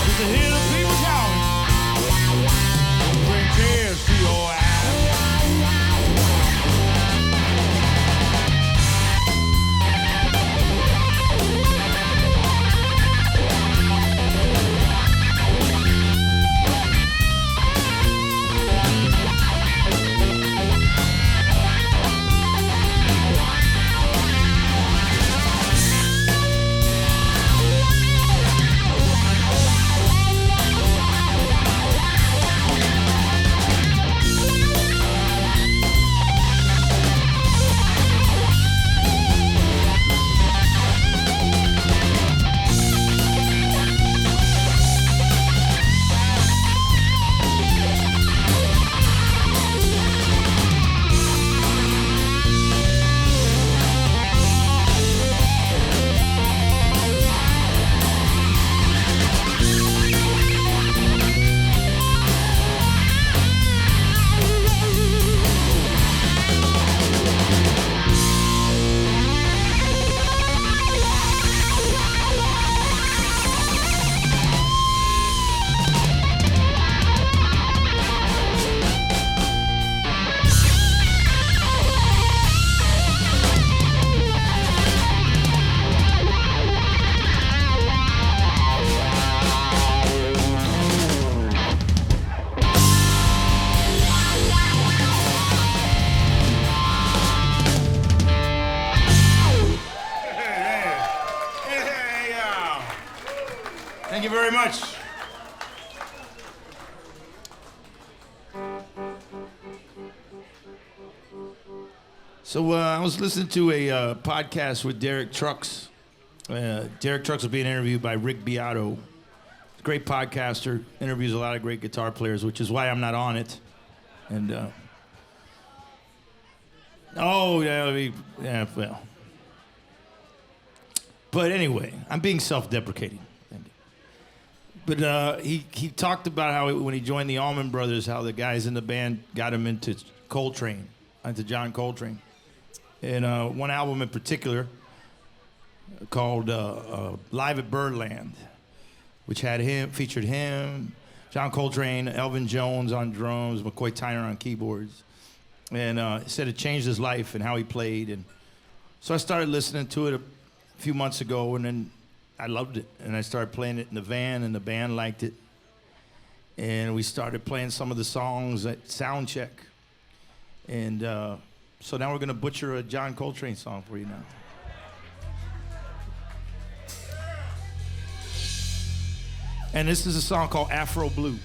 Just to hear the people very much. So I was listening to a podcast with Derek Trucks. Derek Trucks was being interviewed by Rick Beato. Great podcaster, interviews a lot of great guitar players, which is why I'm not on it. And well. But anyway, I'm being self-deprecating. But he talked about how when he joined the Allman Brothers, how the guys in the band got him into Coltrane, into John Coltrane. And one album in particular called Live at Birdland, which featured him, John Coltrane, Elvin Jones on drums, McCoy Tyner on keyboards. And he said it changed his life and how he played. And so I started listening to it a few months ago, and then I loved it. And I started playing it in the van, and the band liked it. And we started playing some of the songs at sound check. And so now we're going to butcher a John Coltrane song for you now. And this is a song called Afro Blue.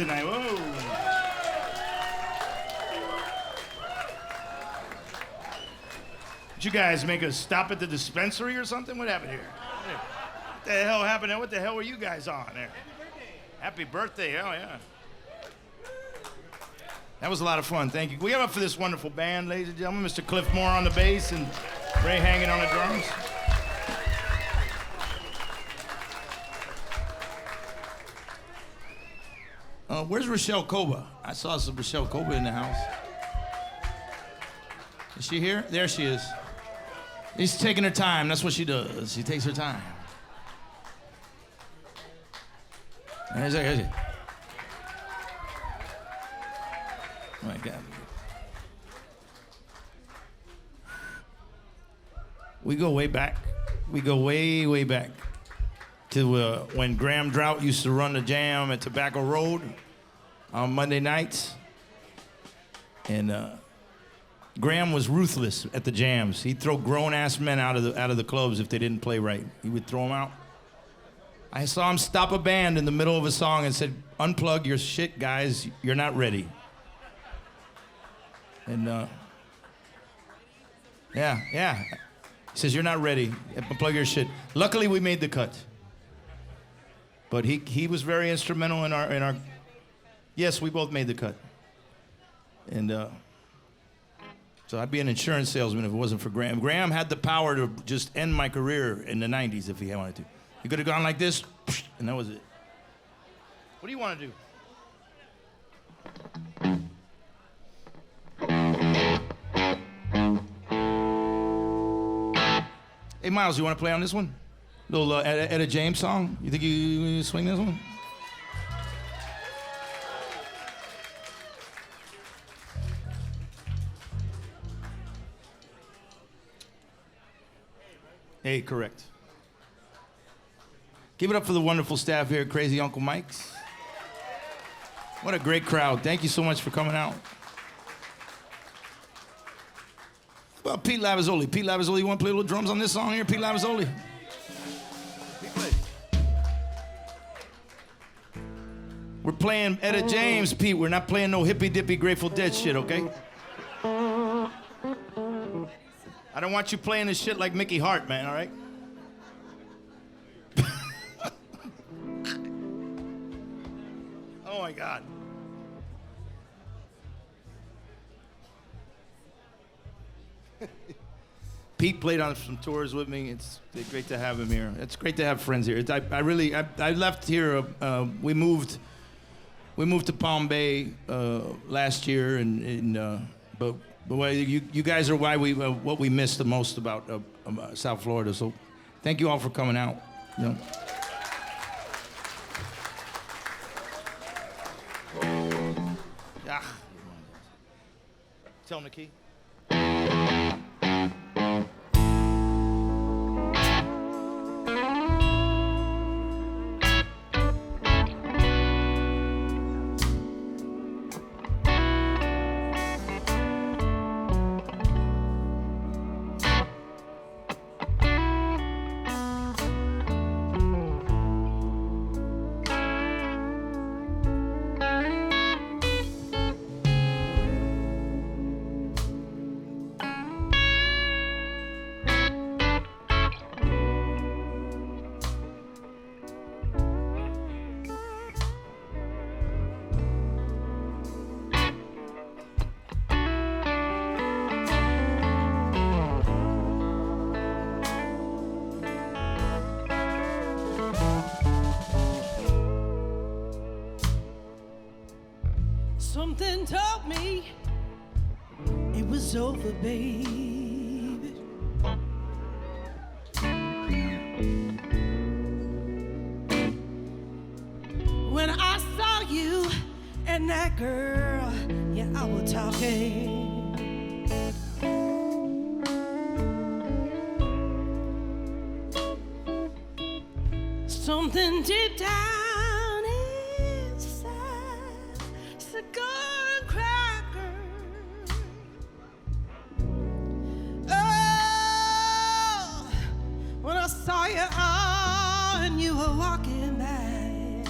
tonight. Whoa. Did you guys make a stop at the dispensary or something? What happened here? What the hell happened there? What the hell were you guys on there? Happy birthday. Oh, yeah. That was a lot of fun. Thank you. We have up for this wonderful band, ladies and gentlemen. Mr. Cliff Moore on the bass and Ray Hangen on the drums. Where's Rachelle Coba? I saw some Rachelle Coba in the house. Is she here? There she is. She's taking her time. That's what she does. She takes her time. There's she. Oh my God. We go way back. We go way, way back to when Graham Drought used to run the jam at Tobacco Road on Monday nights. And Graham was ruthless at the jams. He'd throw grown-ass men out of the clubs if they didn't play right. He would throw them out. I saw him stop a band in the middle of a song and said, "Unplug your shit, guys. You're not ready." And yeah. He says, "You're not ready. Unplug your shit." Luckily, we made the cut. But he was very instrumental in our. Yes, we both made the cut. And so I'd be an insurance salesman if it wasn't for Graham. Graham had the power to just end my career in the 90s if he wanted to. He could have gone like this, and that was it. What do you want to do? Hey, Miles, you want to play on this one? Little Etta James song? You think you swing this one? Hey, correct. Give it up for the wonderful staff here at Crazy Uncle Mike's. What a great crowd. Thank you so much for coming out. How about Pete Lavezzoli? Pete Lavezzoli, you want to play a little drums on this song here? Pete Lavezzoli. We're playing Etta James, Pete. We're not playing no hippy-dippy Grateful Dead shit, okay? I don't want you playing this shit like Mickey Hart, man, all right? Oh, my God. Pete played on some tours with me. It's great to have him here. It's great to have friends here. I left here. We moved to Palm Bay last year, but you guys are why what we miss the most about South Florida. So, thank you all for coming out. You know. Tell him the key. Something told me it was over, baby. When I saw you and that girl, yeah, I was talking. Something deep down inside, cigar and cracker. Oh, when I saw you and you were walking by,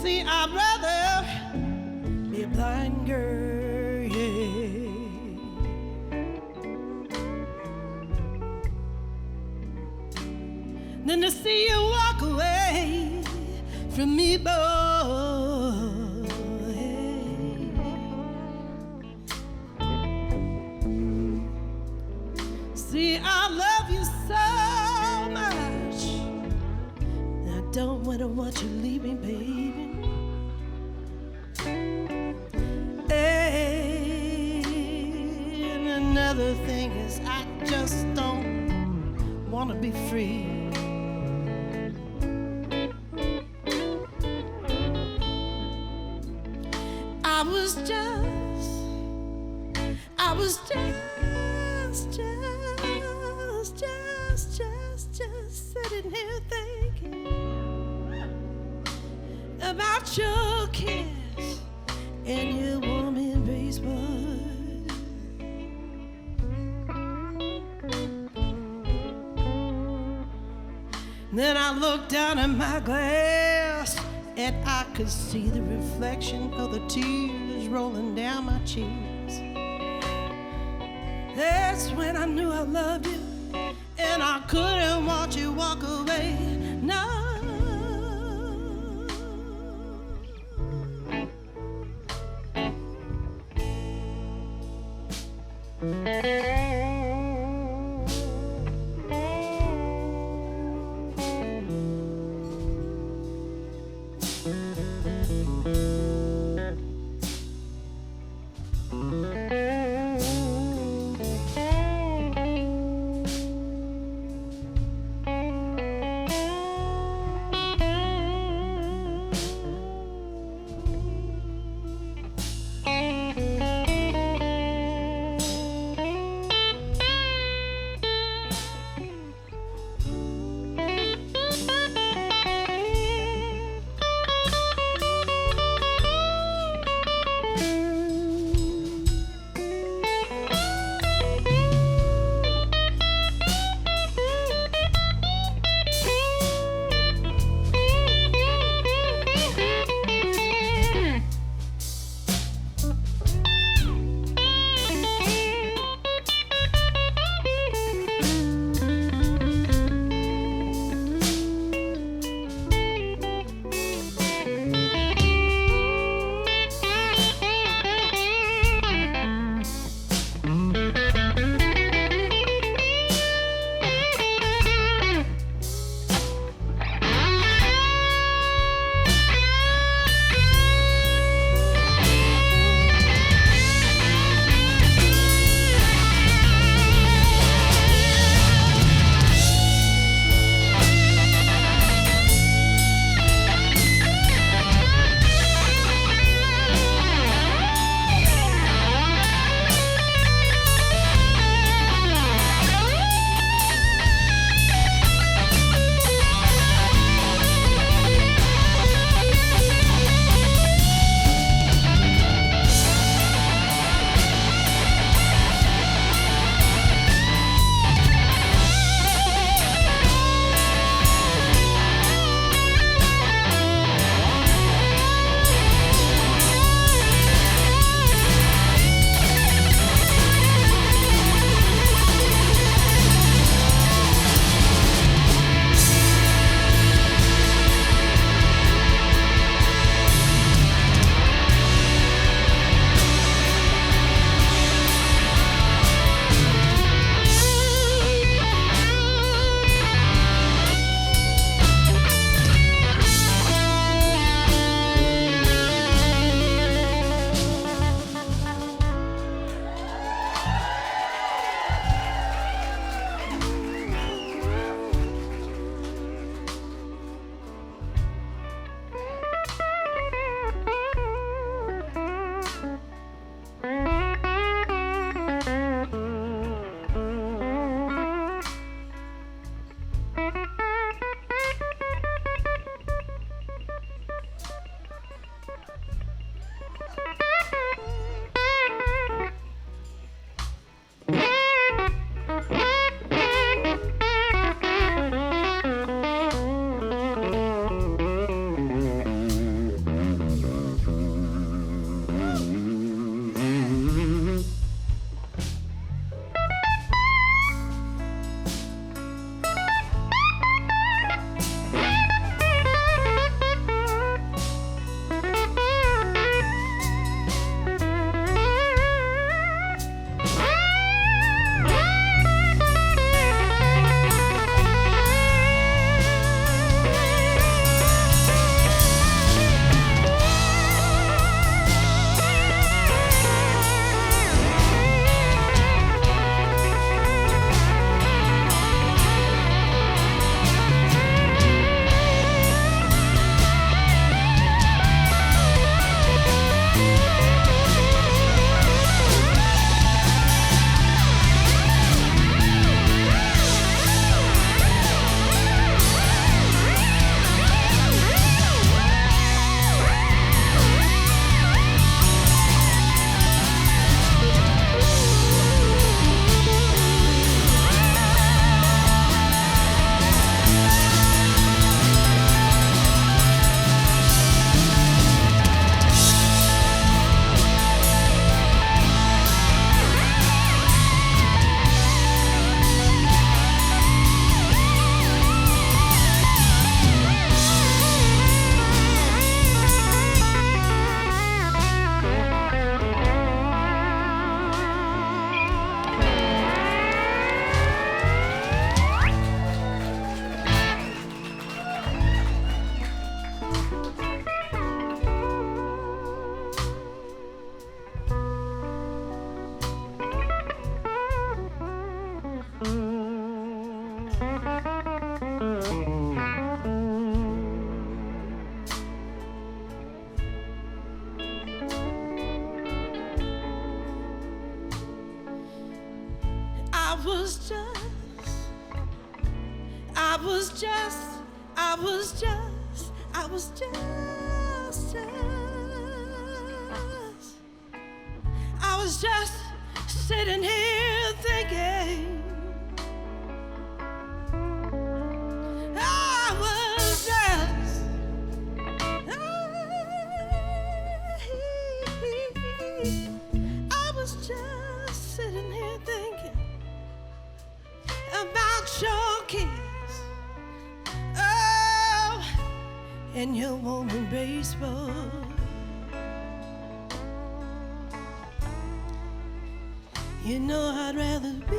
see, I'd rather be a blind girl, yeah, than to see you walk away from me, boy. See, I love you so much. I don't want you leaving, baby. And another thing is, I just don't want to be free. I was just sitting here thinking about your kiss and your warm embrace, boy. Then I looked down at my glass and I could see the reflection of the tears rolling down my cheeks. That's when I knew I loved you, and I couldn't watch you walk away. No. I was just sitting here thinking. I was just sitting here thinking about your kiss. Oh, and your woman baseball. You know I'd rather be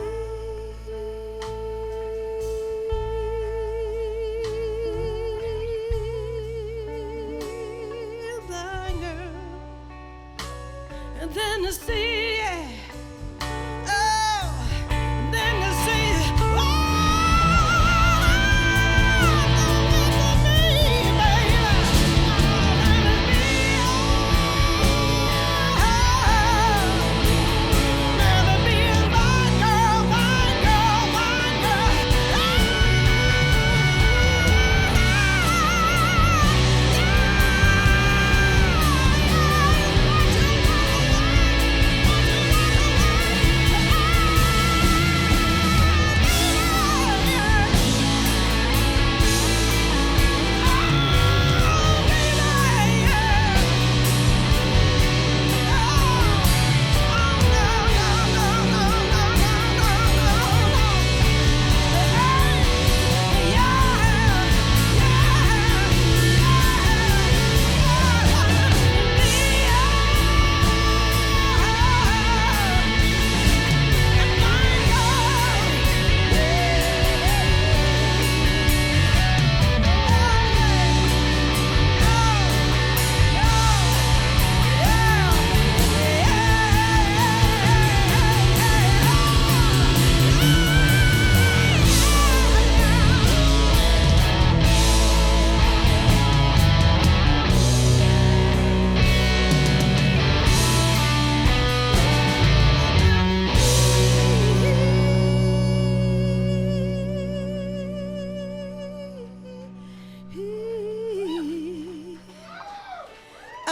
a blind girl than to see, yeah. Oh, than to see, oh, me, baby.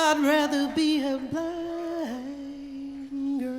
I'd rather be a blind girl.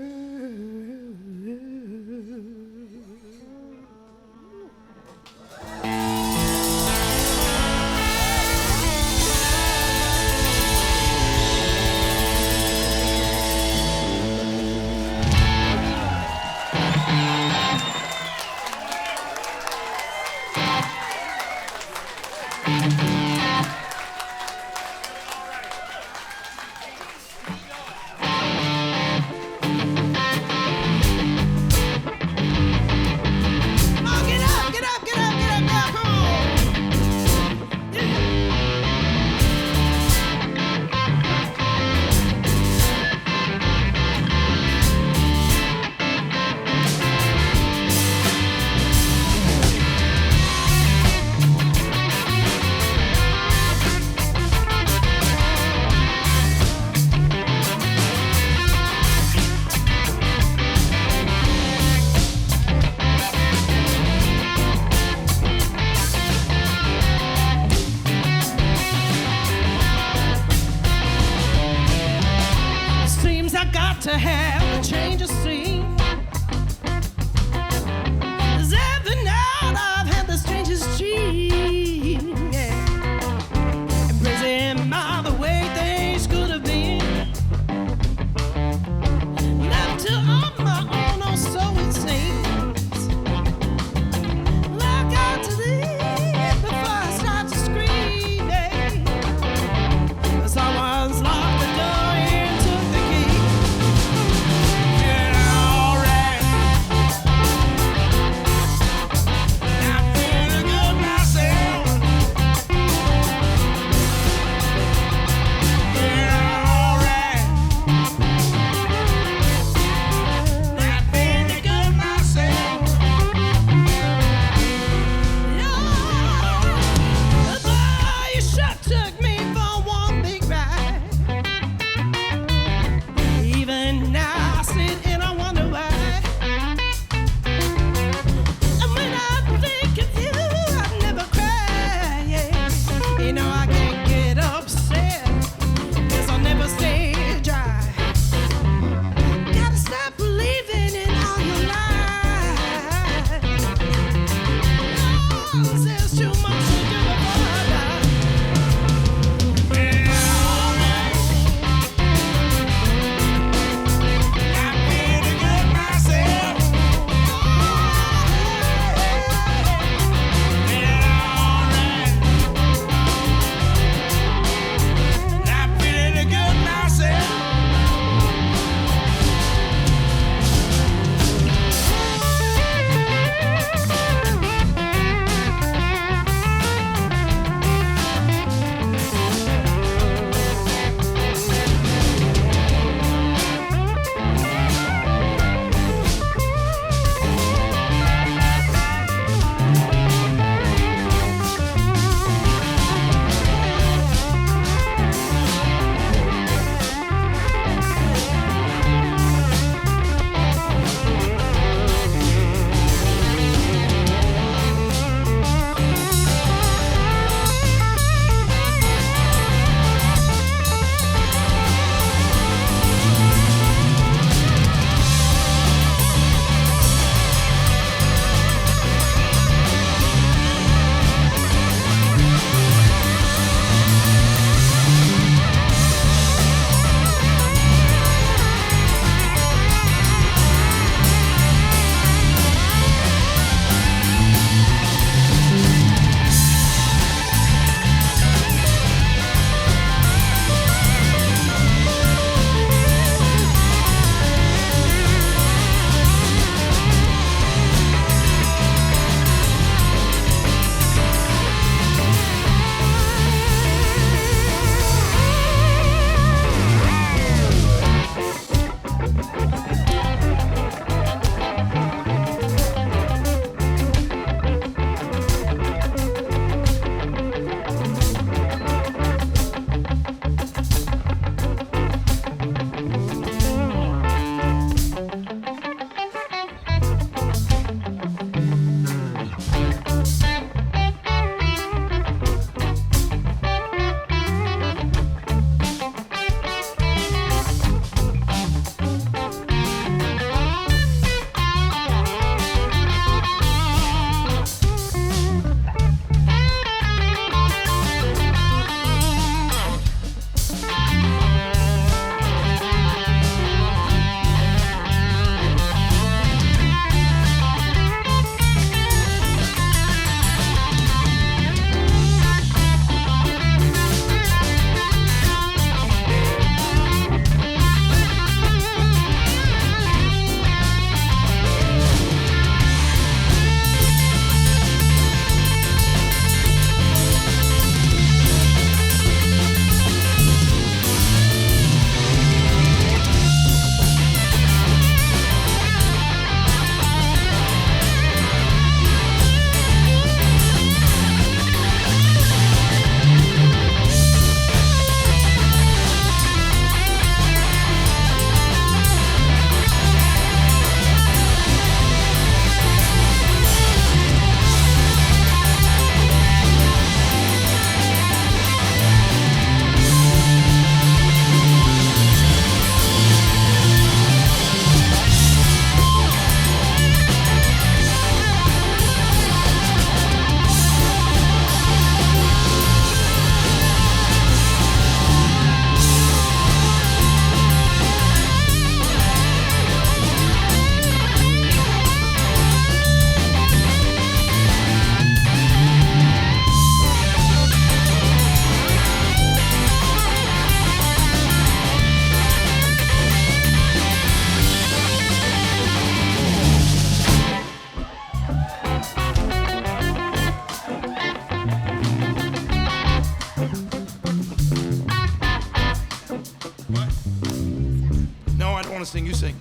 sing, you sing.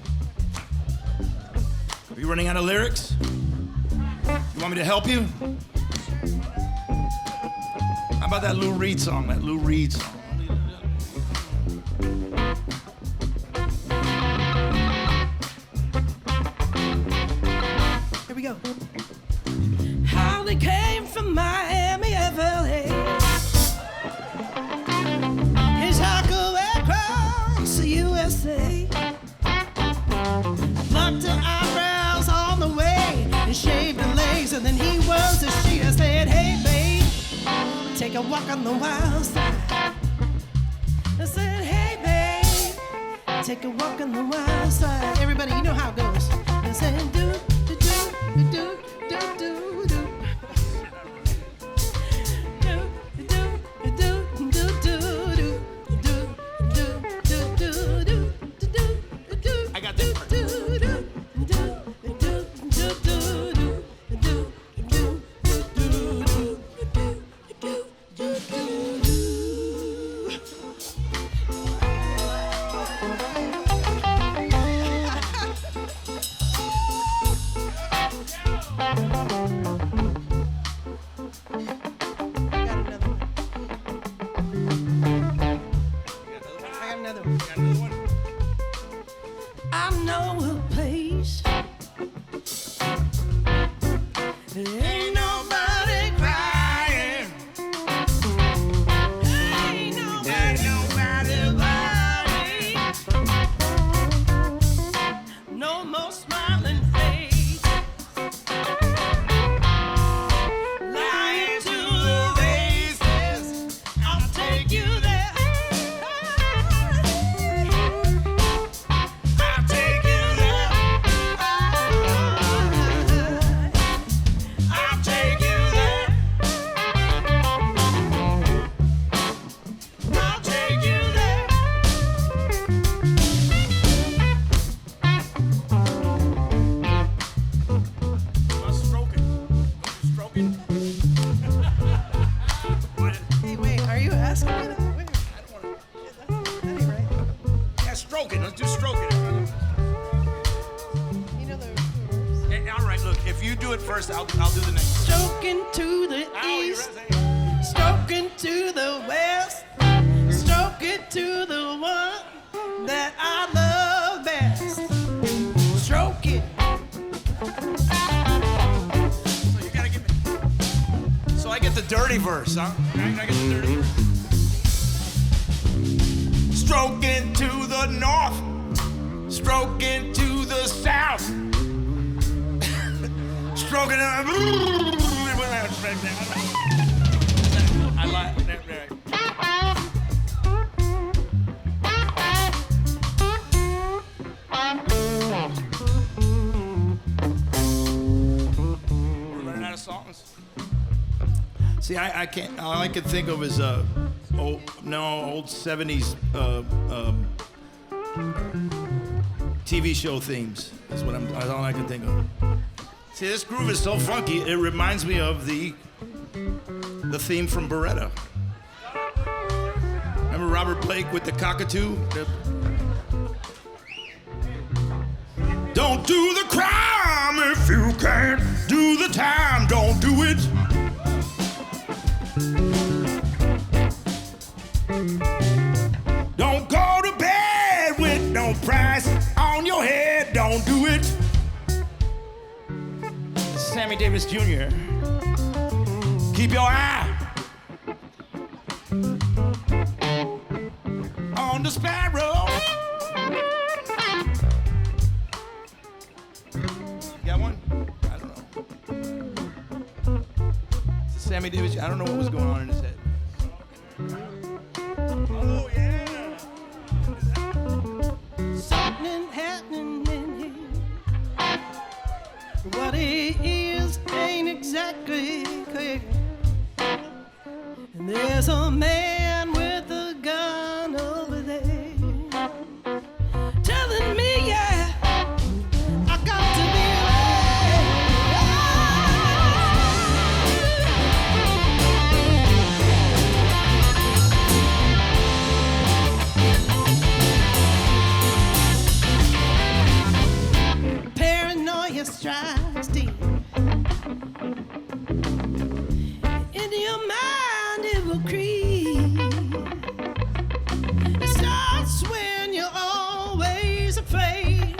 Are you running out of lyrics? You want me to help you? How about that Lou Reed song, that Lou Reed song? Here we go. Holly came from Miami, FLA. His go across the USA. Plucked her eyebrows on the way and shaved her legs, and then he was a she. I said, hey, babe, take a walk on the wild side. I said, hey, babe, take a walk on the wild side. Everybody, you know how it goes. I said, do, do, do, do, do, do, do. I got that part. I know a place. Ain't nobody crying. Ain't nobody crying. No more smiling face. Lying to the faces. I'll take you there. Hey, wait, are you asking me that? Wait, I don't want to. That ain't right. Yeah, stroking. Let's do stroking. You know the words. Yeah, all right, look, if you do it first, I'll do the next. Stroking to the east, stroking to the west, stroking to the one that I love best. Stroke it. So you gotta give me. So I get the dirty verse, huh? I get the dirty verse. Stroking to the north, stroking to the south, stroking. I like that. We're running out of songs. See, I can't. All I can think of is old 70s TV show themes. That's all I can think of. See, this groove is so funky. It reminds me of the theme from Beretta. Remember Robert Blake with the cockatoo? Don't do the crime if you can't do the time. Don't do it. Don't go to bed with no price on your head. Don't do it. Sammy Davis Jr. Keep your eye on the sparrow. You got one? I don't know. Sammy Davis, I don't know what was going on in his head. Oh, yeah. Something happening in here. What it is ain't exactly clear. And there's a man with a gun over there telling me, yeah, I got to be will creep. It starts when you're always afraid,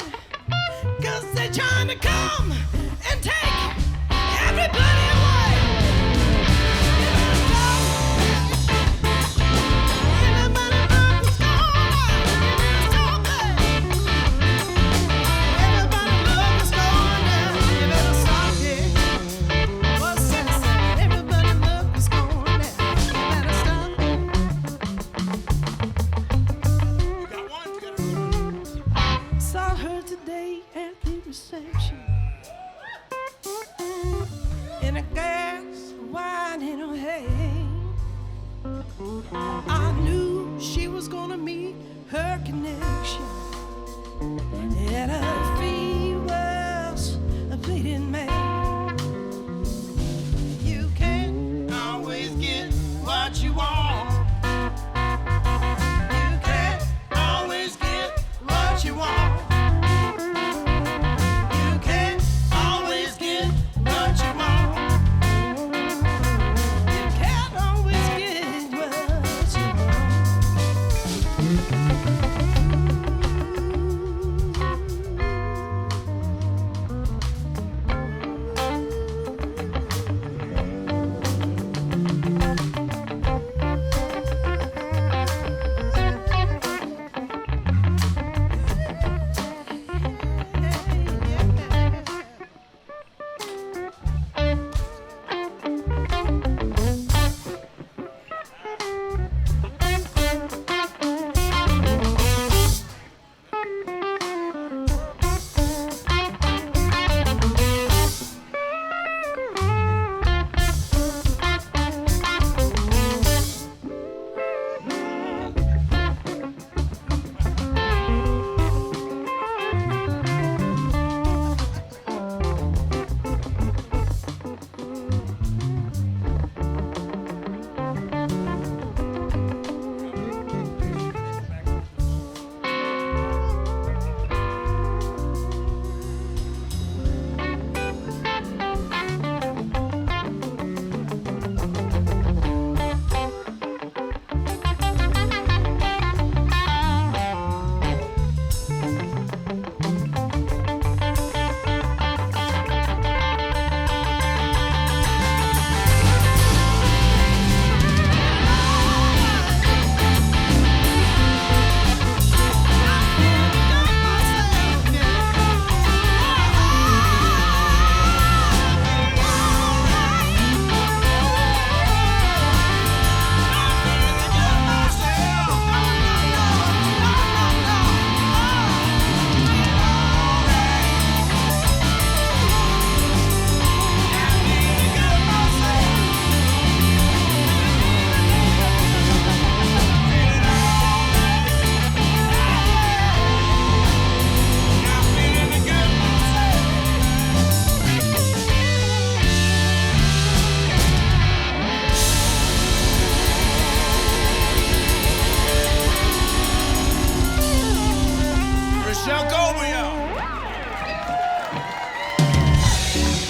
'cause they're trying to come and take everybody away. Everybody look what's going on. Everybody look what's going down. You better stop it. What's that saying? Everybody look what's going down. You better stop it. You got one? You got a Saw her today at the reception in a glass of wine in her hand. I knew she was gonna meet her connection, and her fee was a bleeding man. You can't always get what you want. You can't always get what you want. You can't always get what you want. You can't always get what you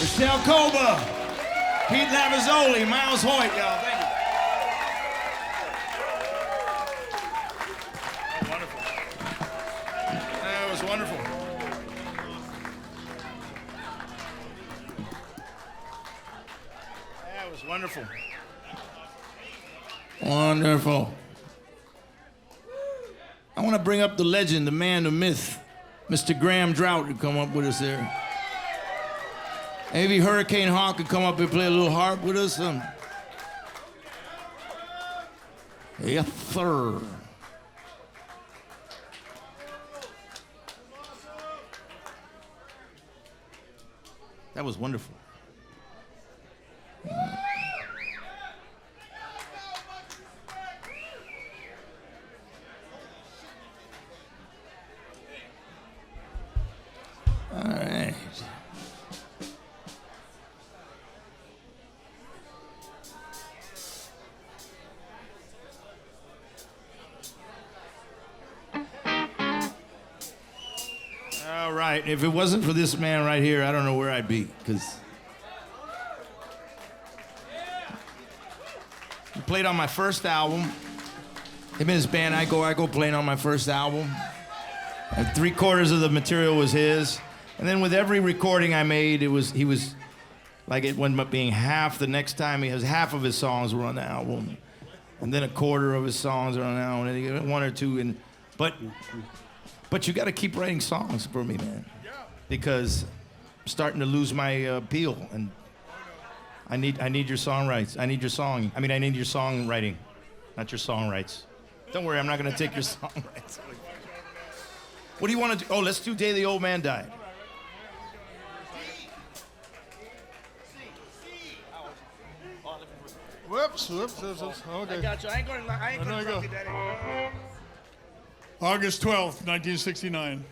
Rachelle, Coba, Pete Lavezzoli, Miles Hoyt, y'all. Thank you. Wonderful. That was wonderful. That was wonderful. Wonderful. I want to bring up the legend, the man, the myth, Mr. Graham Drought, to come up with us there. Maybe Hurricane Hawk could come up and play a little harp with us. Yes, sir. That was wonderful. All right. All right. If it wasn't for this man right here, I don't know where I'd be, because He played on my first album. Him and his band, I Go playing on my first album. And 3/4 of the material was his. And then with every recording I made, he was like it went up being half the next time. He has half of his songs were on the album. And then 1/4 of his songs are on the album. And 1 or 2. But you got to keep writing songs for me, man. Because I'm starting to lose my appeal. And I need your songwrites. I need your songwriting, not your songwrites. Don't worry, I'm not going to take your songwrites. What do you want to do? Oh, let's do Day the Old Man Died. Whoops. Okay. I got you. I ain't going to drop you, Daddy. August 12th, 1969.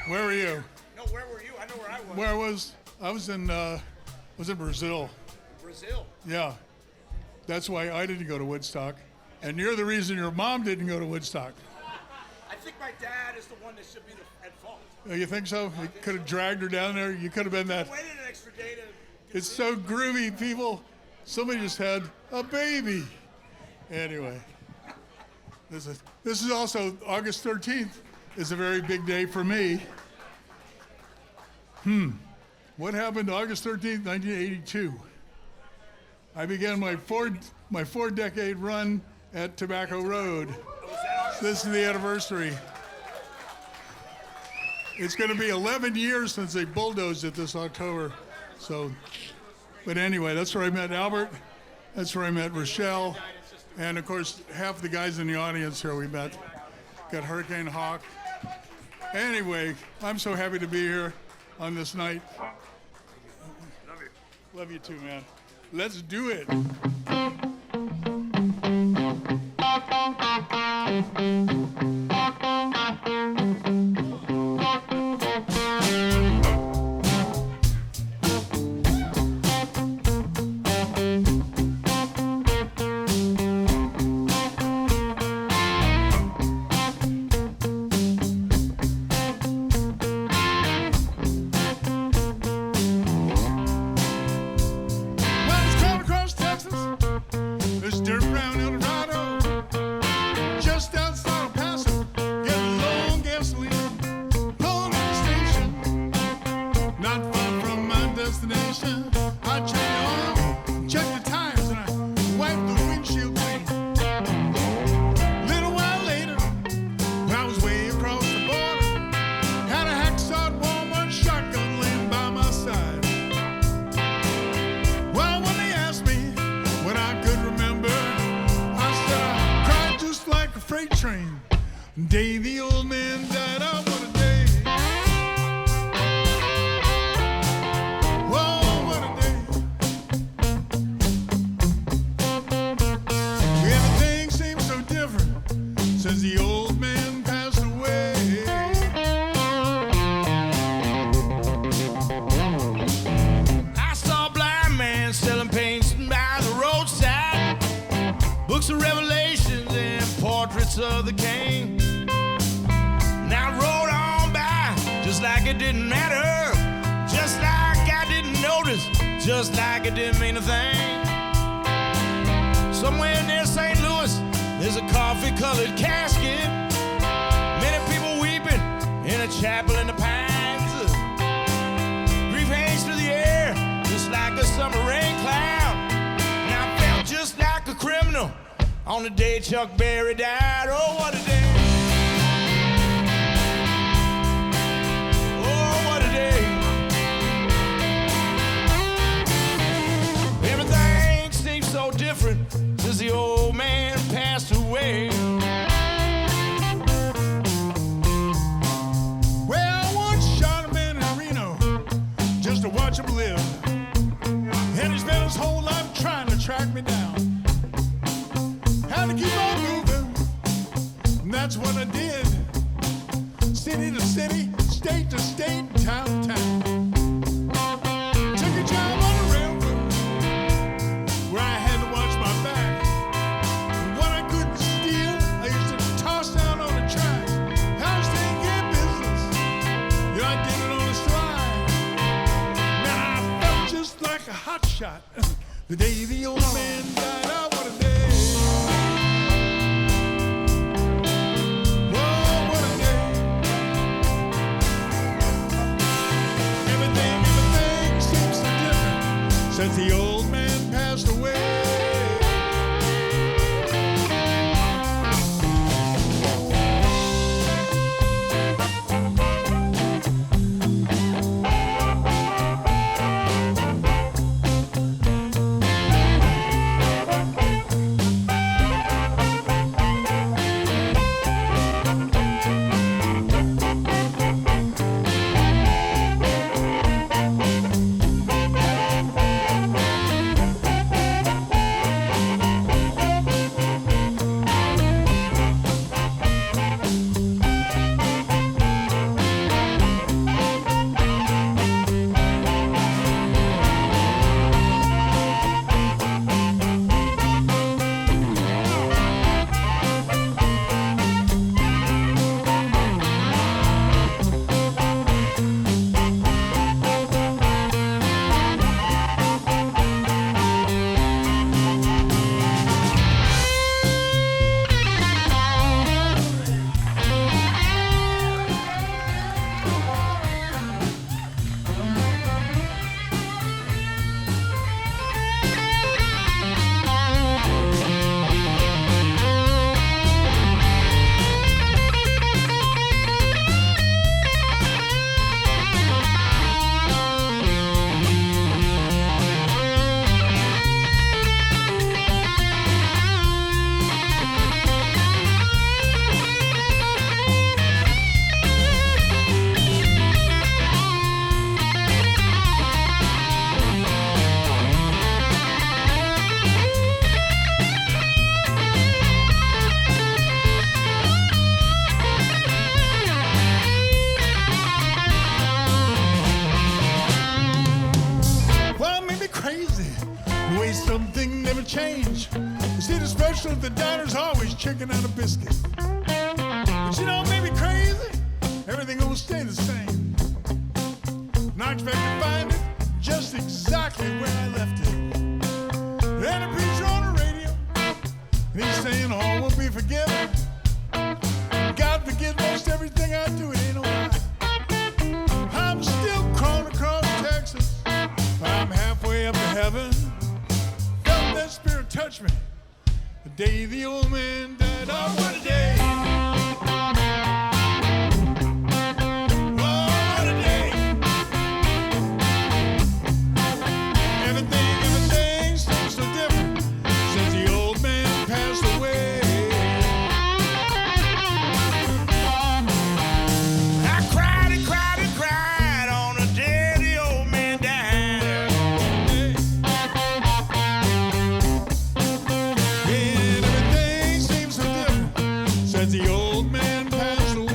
Where were you? No, where were you? I know where I was. Where I was? I was in Brazil. Brazil? Yeah. That's why I didn't go to Woodstock. And you're the reason your mom didn't go to Woodstock. I think my dad is the one that should be at fault. Oh, you think so? You could have dragged her down there. You could have been that. I waited an extra day to... It's so groovy, people. Somebody just had a baby. Anyway. This is also August 13th is a very big day for me. What happened August 13th, 1982? I began my four-decade run at Tobacco Road. This is the anniversary. It's going to be 11 years since they bulldozed it this October. So, but anyway, that's where I met Albert. That's where I met Rachelle. And of course, half the guys in the audience here we met. Got Hurricane Hawk. Anyway, I'm so happy to be here on this night. Love you. Love you too, man. Let's do it. Day the old man died, oh, what a day. Whoa, what a day. Everything seems so different since the old man passed away. I saw a blind man selling paints by the roadside, books of Revelations and portraits of the king. Like it didn't matter, just like I didn't notice, just like it didn't mean a thing. Somewhere near St. Louis, there's a coffee-colored casket, many people weeping in a chapel in the pines. Grief hangs through the air, just like a summer rain cloud. And I felt just like a criminal on the day Chuck Berry died. Oh, what a day. Everything seems so different since the old man passed away. Well, I once shot a man in Reno just to watch him live. And he spent his whole life trying to track me down. Had to keep on moving, and that's what I did. City to city, state to state, town to town. Took a job on the railroad where I had to watch my back. And what I couldn't steal, I used to toss down on the track. I was taking care of business. Yeah, I did it on the slide. Now I felt just like a hot shot the day the old man died. You see, the special at the diner's always chicken and a biscuit. But you know, it made me crazy. Everything will stay the same. And I expect to find it just exactly where I left it. Then a preacher on the radio, and he's saying all will be forgiven. God forgives most everything I do, it ain't no lie. I'm still crawling across Texas. I'm halfway up to heaven. Felt that spirit touch me the day the old man died. Oh, what a day! Oh, what a day! Everything seems so different since the old man passed away. I cried and cried and cried on the day the old man died. And everything seems so different since the old man passed away.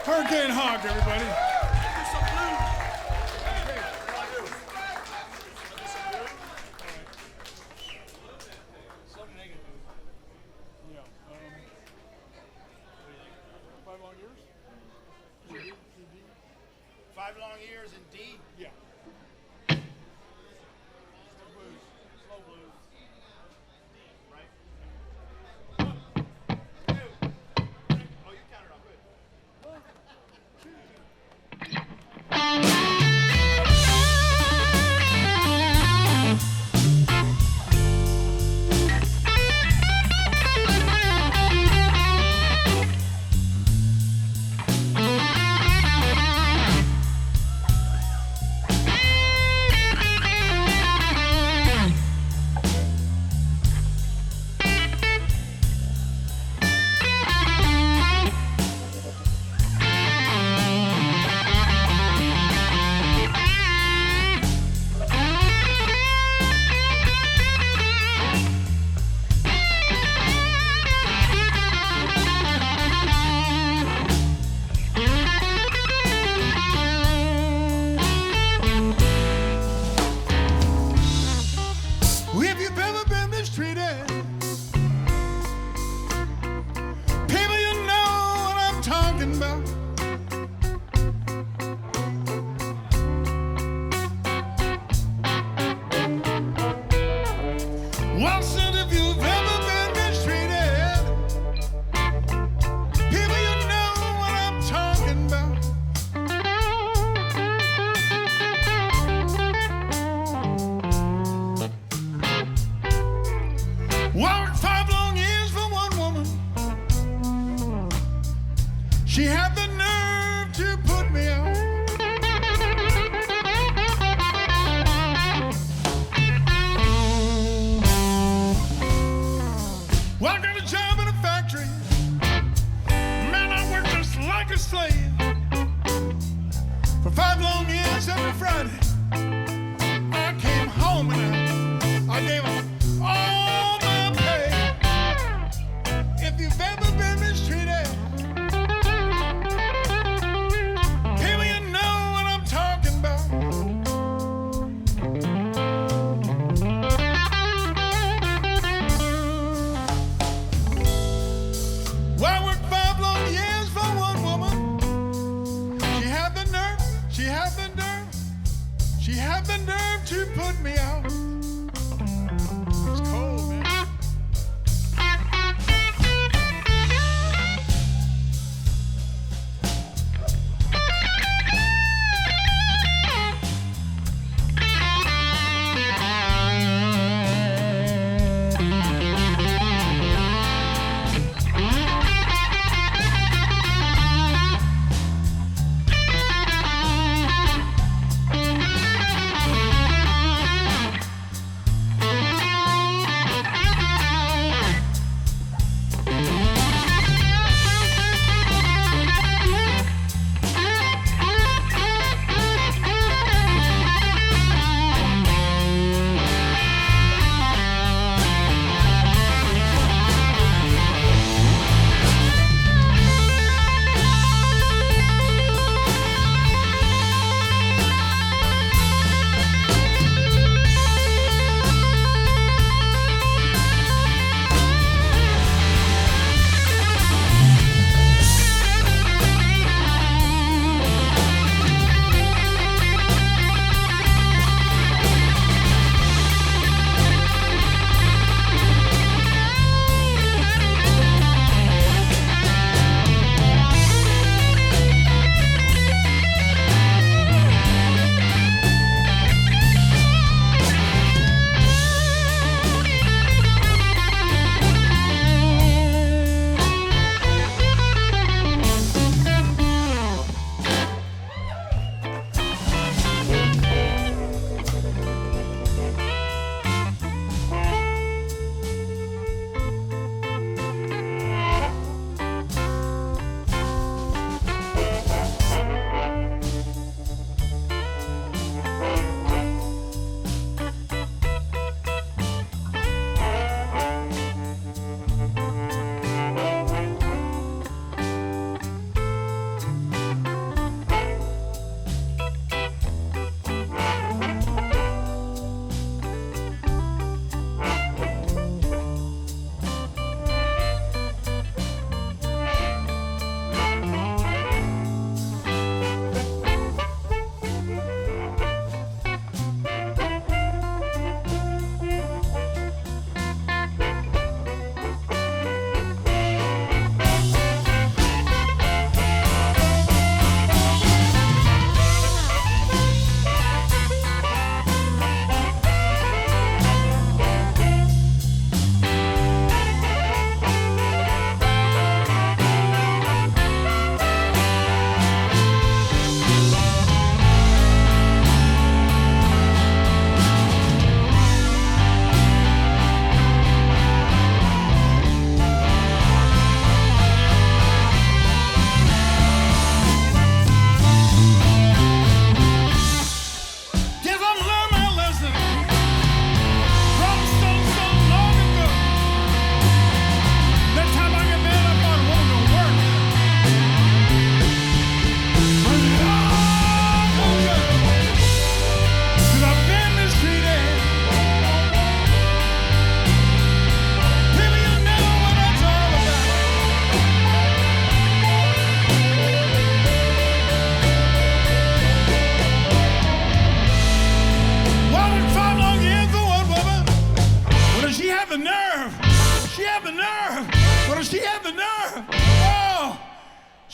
Hurricane Hawk, everybody. Yeah. 5 long years? 5 long years in D. Yeah. Slow blues. Right? Oh, you counted off good. If you've ever been mistreated, people, you know what I'm talking about. Well, said if you've ever been mistreated, people, you know what I'm talking about. Worked 5 long years for one woman. She had the nerve to put me out. Well, I got a job in a factory. Man, I worked just like a slave. For 5 long years every Friday. I came home and I gave her all my pay. If you've ever been mistreated, people, you know what I'm talking about. Well, I worked 5 long years for one woman. She had the nerve, she had the nerve, she had the nerve to put me out. It's cold, man.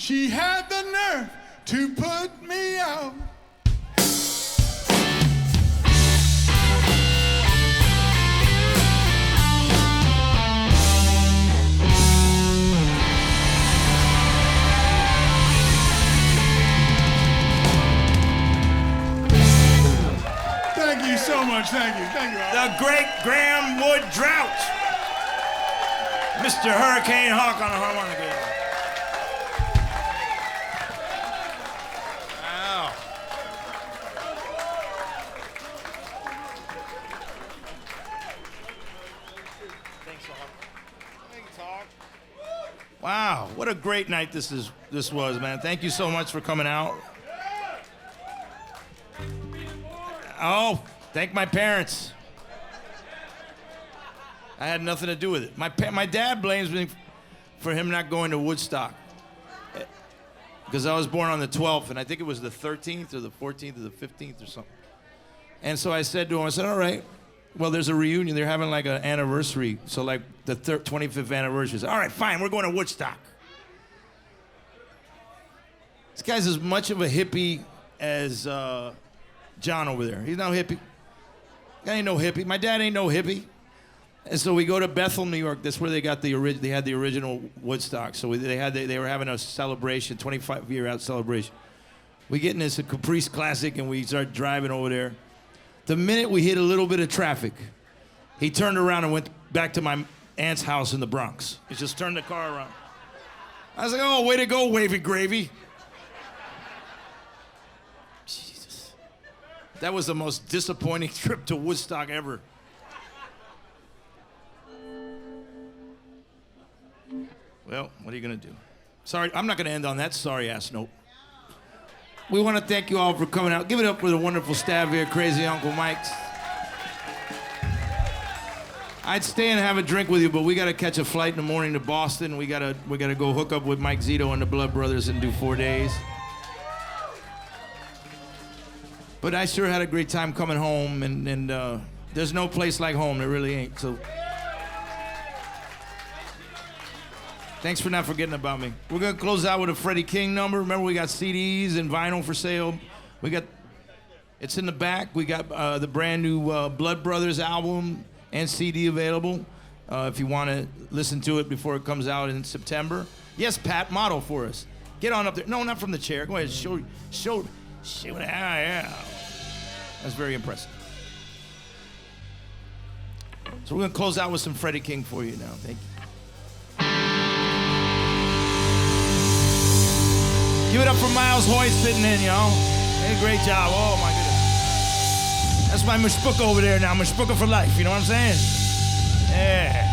She had the nerve to put me out. Thank you so much. Thank you. Thank you. The great Graham Wood Drought. Mr. Hurricane Hawk on the harmonica. Wow. Thanks, Hawk. Thanks, Hawk. Wow, what a great night this was, man. Thank you so much for coming out. Oh, thank my parents. I had nothing to do with it. My dad blames me for him not going to Woodstock. Because I was born on the 12th, and I think it was the 13th or the 14th or the 15th or something. And so I said to him, all right, well, there's a reunion. They're having like an anniversary. So like the 25th anniversary. All right, fine, we're going to Woodstock. This guy's as much of a hippie as John over there. He's no hippie. Guy ain't no hippie. My dad ain't no hippie. And so we go to Bethel, New York. That's where they got they had the original Woodstock. So they were having a celebration, 25-year out celebration. We get in this Caprice Classic and we start driving over there. The minute we hit a little bit of traffic, he turned around and went back to my aunt's house in the Bronx. He just turned the car around. I was like, oh, way to go, Wavy Gravy. Jesus. That was the most disappointing trip to Woodstock ever. Well, what are you going to do? Sorry, I'm not going to end on that sorry-ass note. We want to thank you all for coming out. Give it up for the wonderful staff here, Crazy Uncle Mike's. I'd stay and have a drink with you, but we got to catch a flight in the morning to Boston. We got to go hook up with Mike Zito and the Blood Brothers and do 4 days. But I sure had a great time coming home, and there's no place like home. There really ain't. So. Thanks for not forgetting about me. We're going to close out with a Freddie King number. Remember, we got CDs and vinyl for sale. It's in the back. We got the brand new Blood Brothers album and CD available if you want to listen to it before it comes out in September. Yes, Pat, model for us. Get on up there. No, not from the chair. Go ahead, show. Yeah. That's very impressive. So we're going to close out with some Freddie King for you now. Thank you. Give it up for Miles Hoyt sitting in, y'all. Hey, great job. Oh, my goodness. That's my mishpuka over there now. Mishpuka for life. You know what I'm saying? Yeah.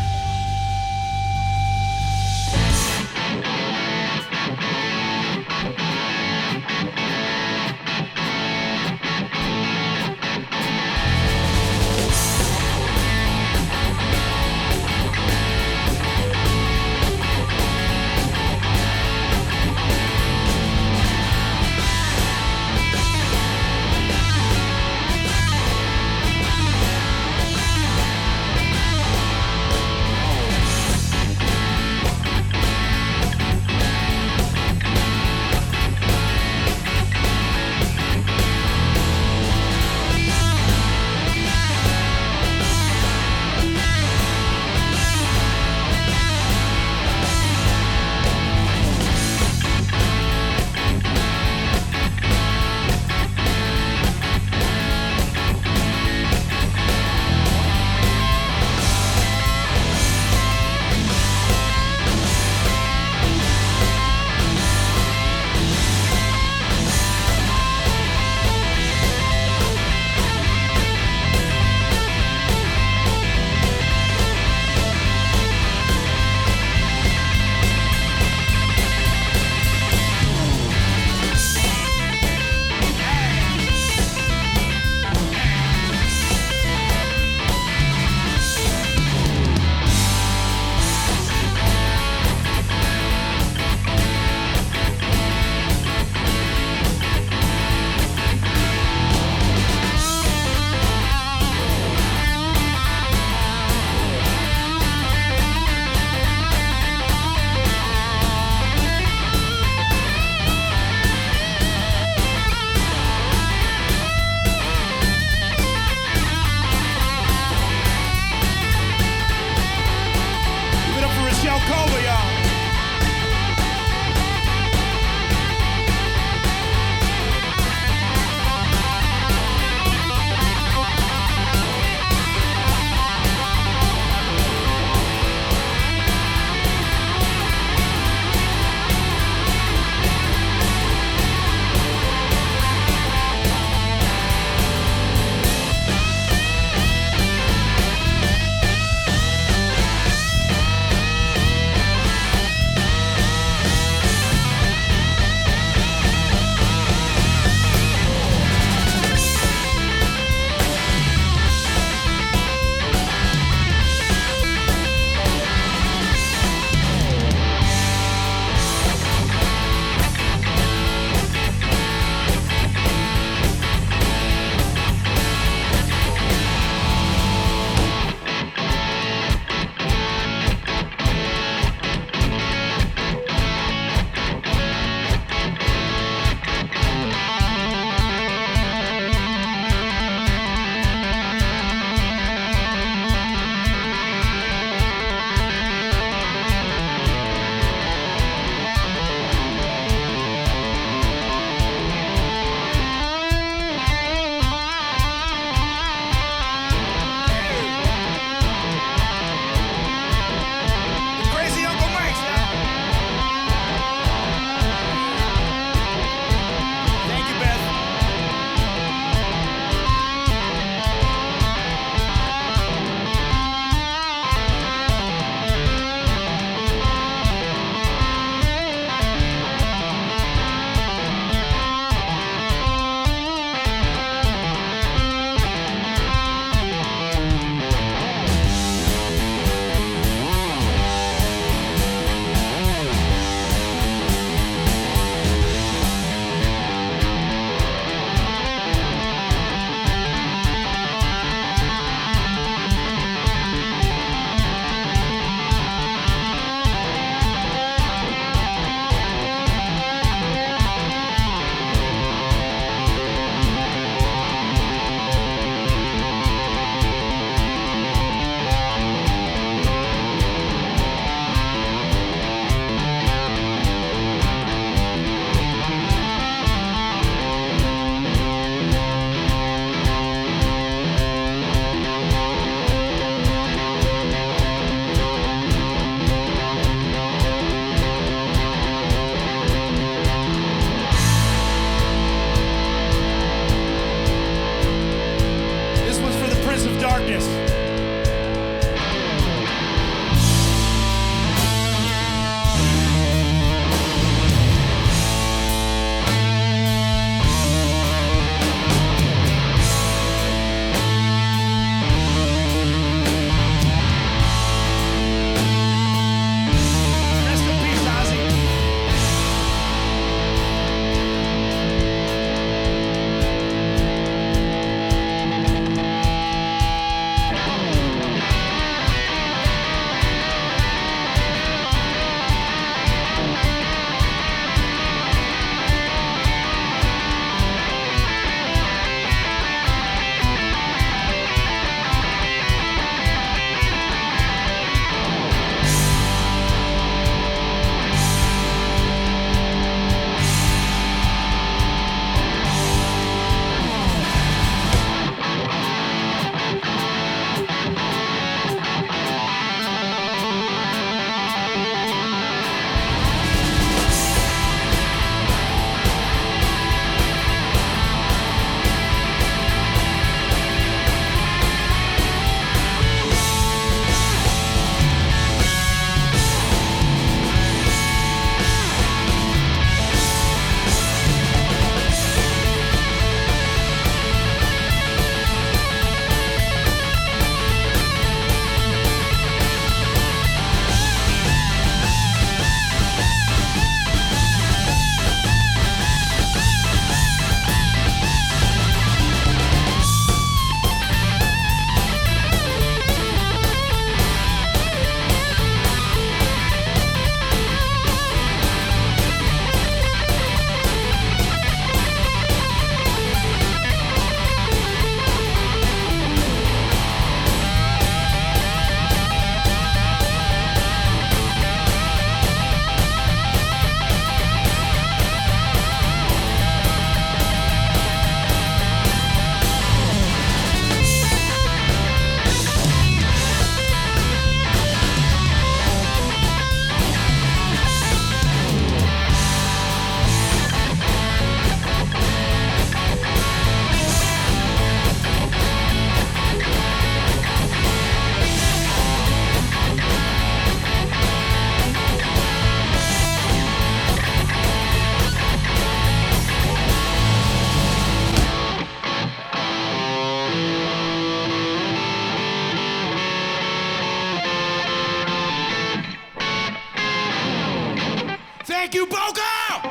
out!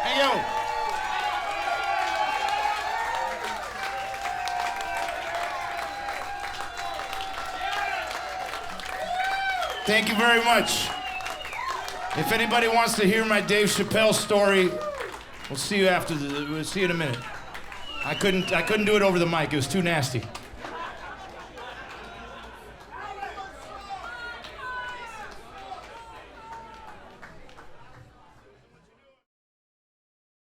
Hey, yo. Thank you very much. If anybody wants to hear my Dave Chappelle story, we'll see you in a minute. I couldn't do it over the mic. It was too nasty.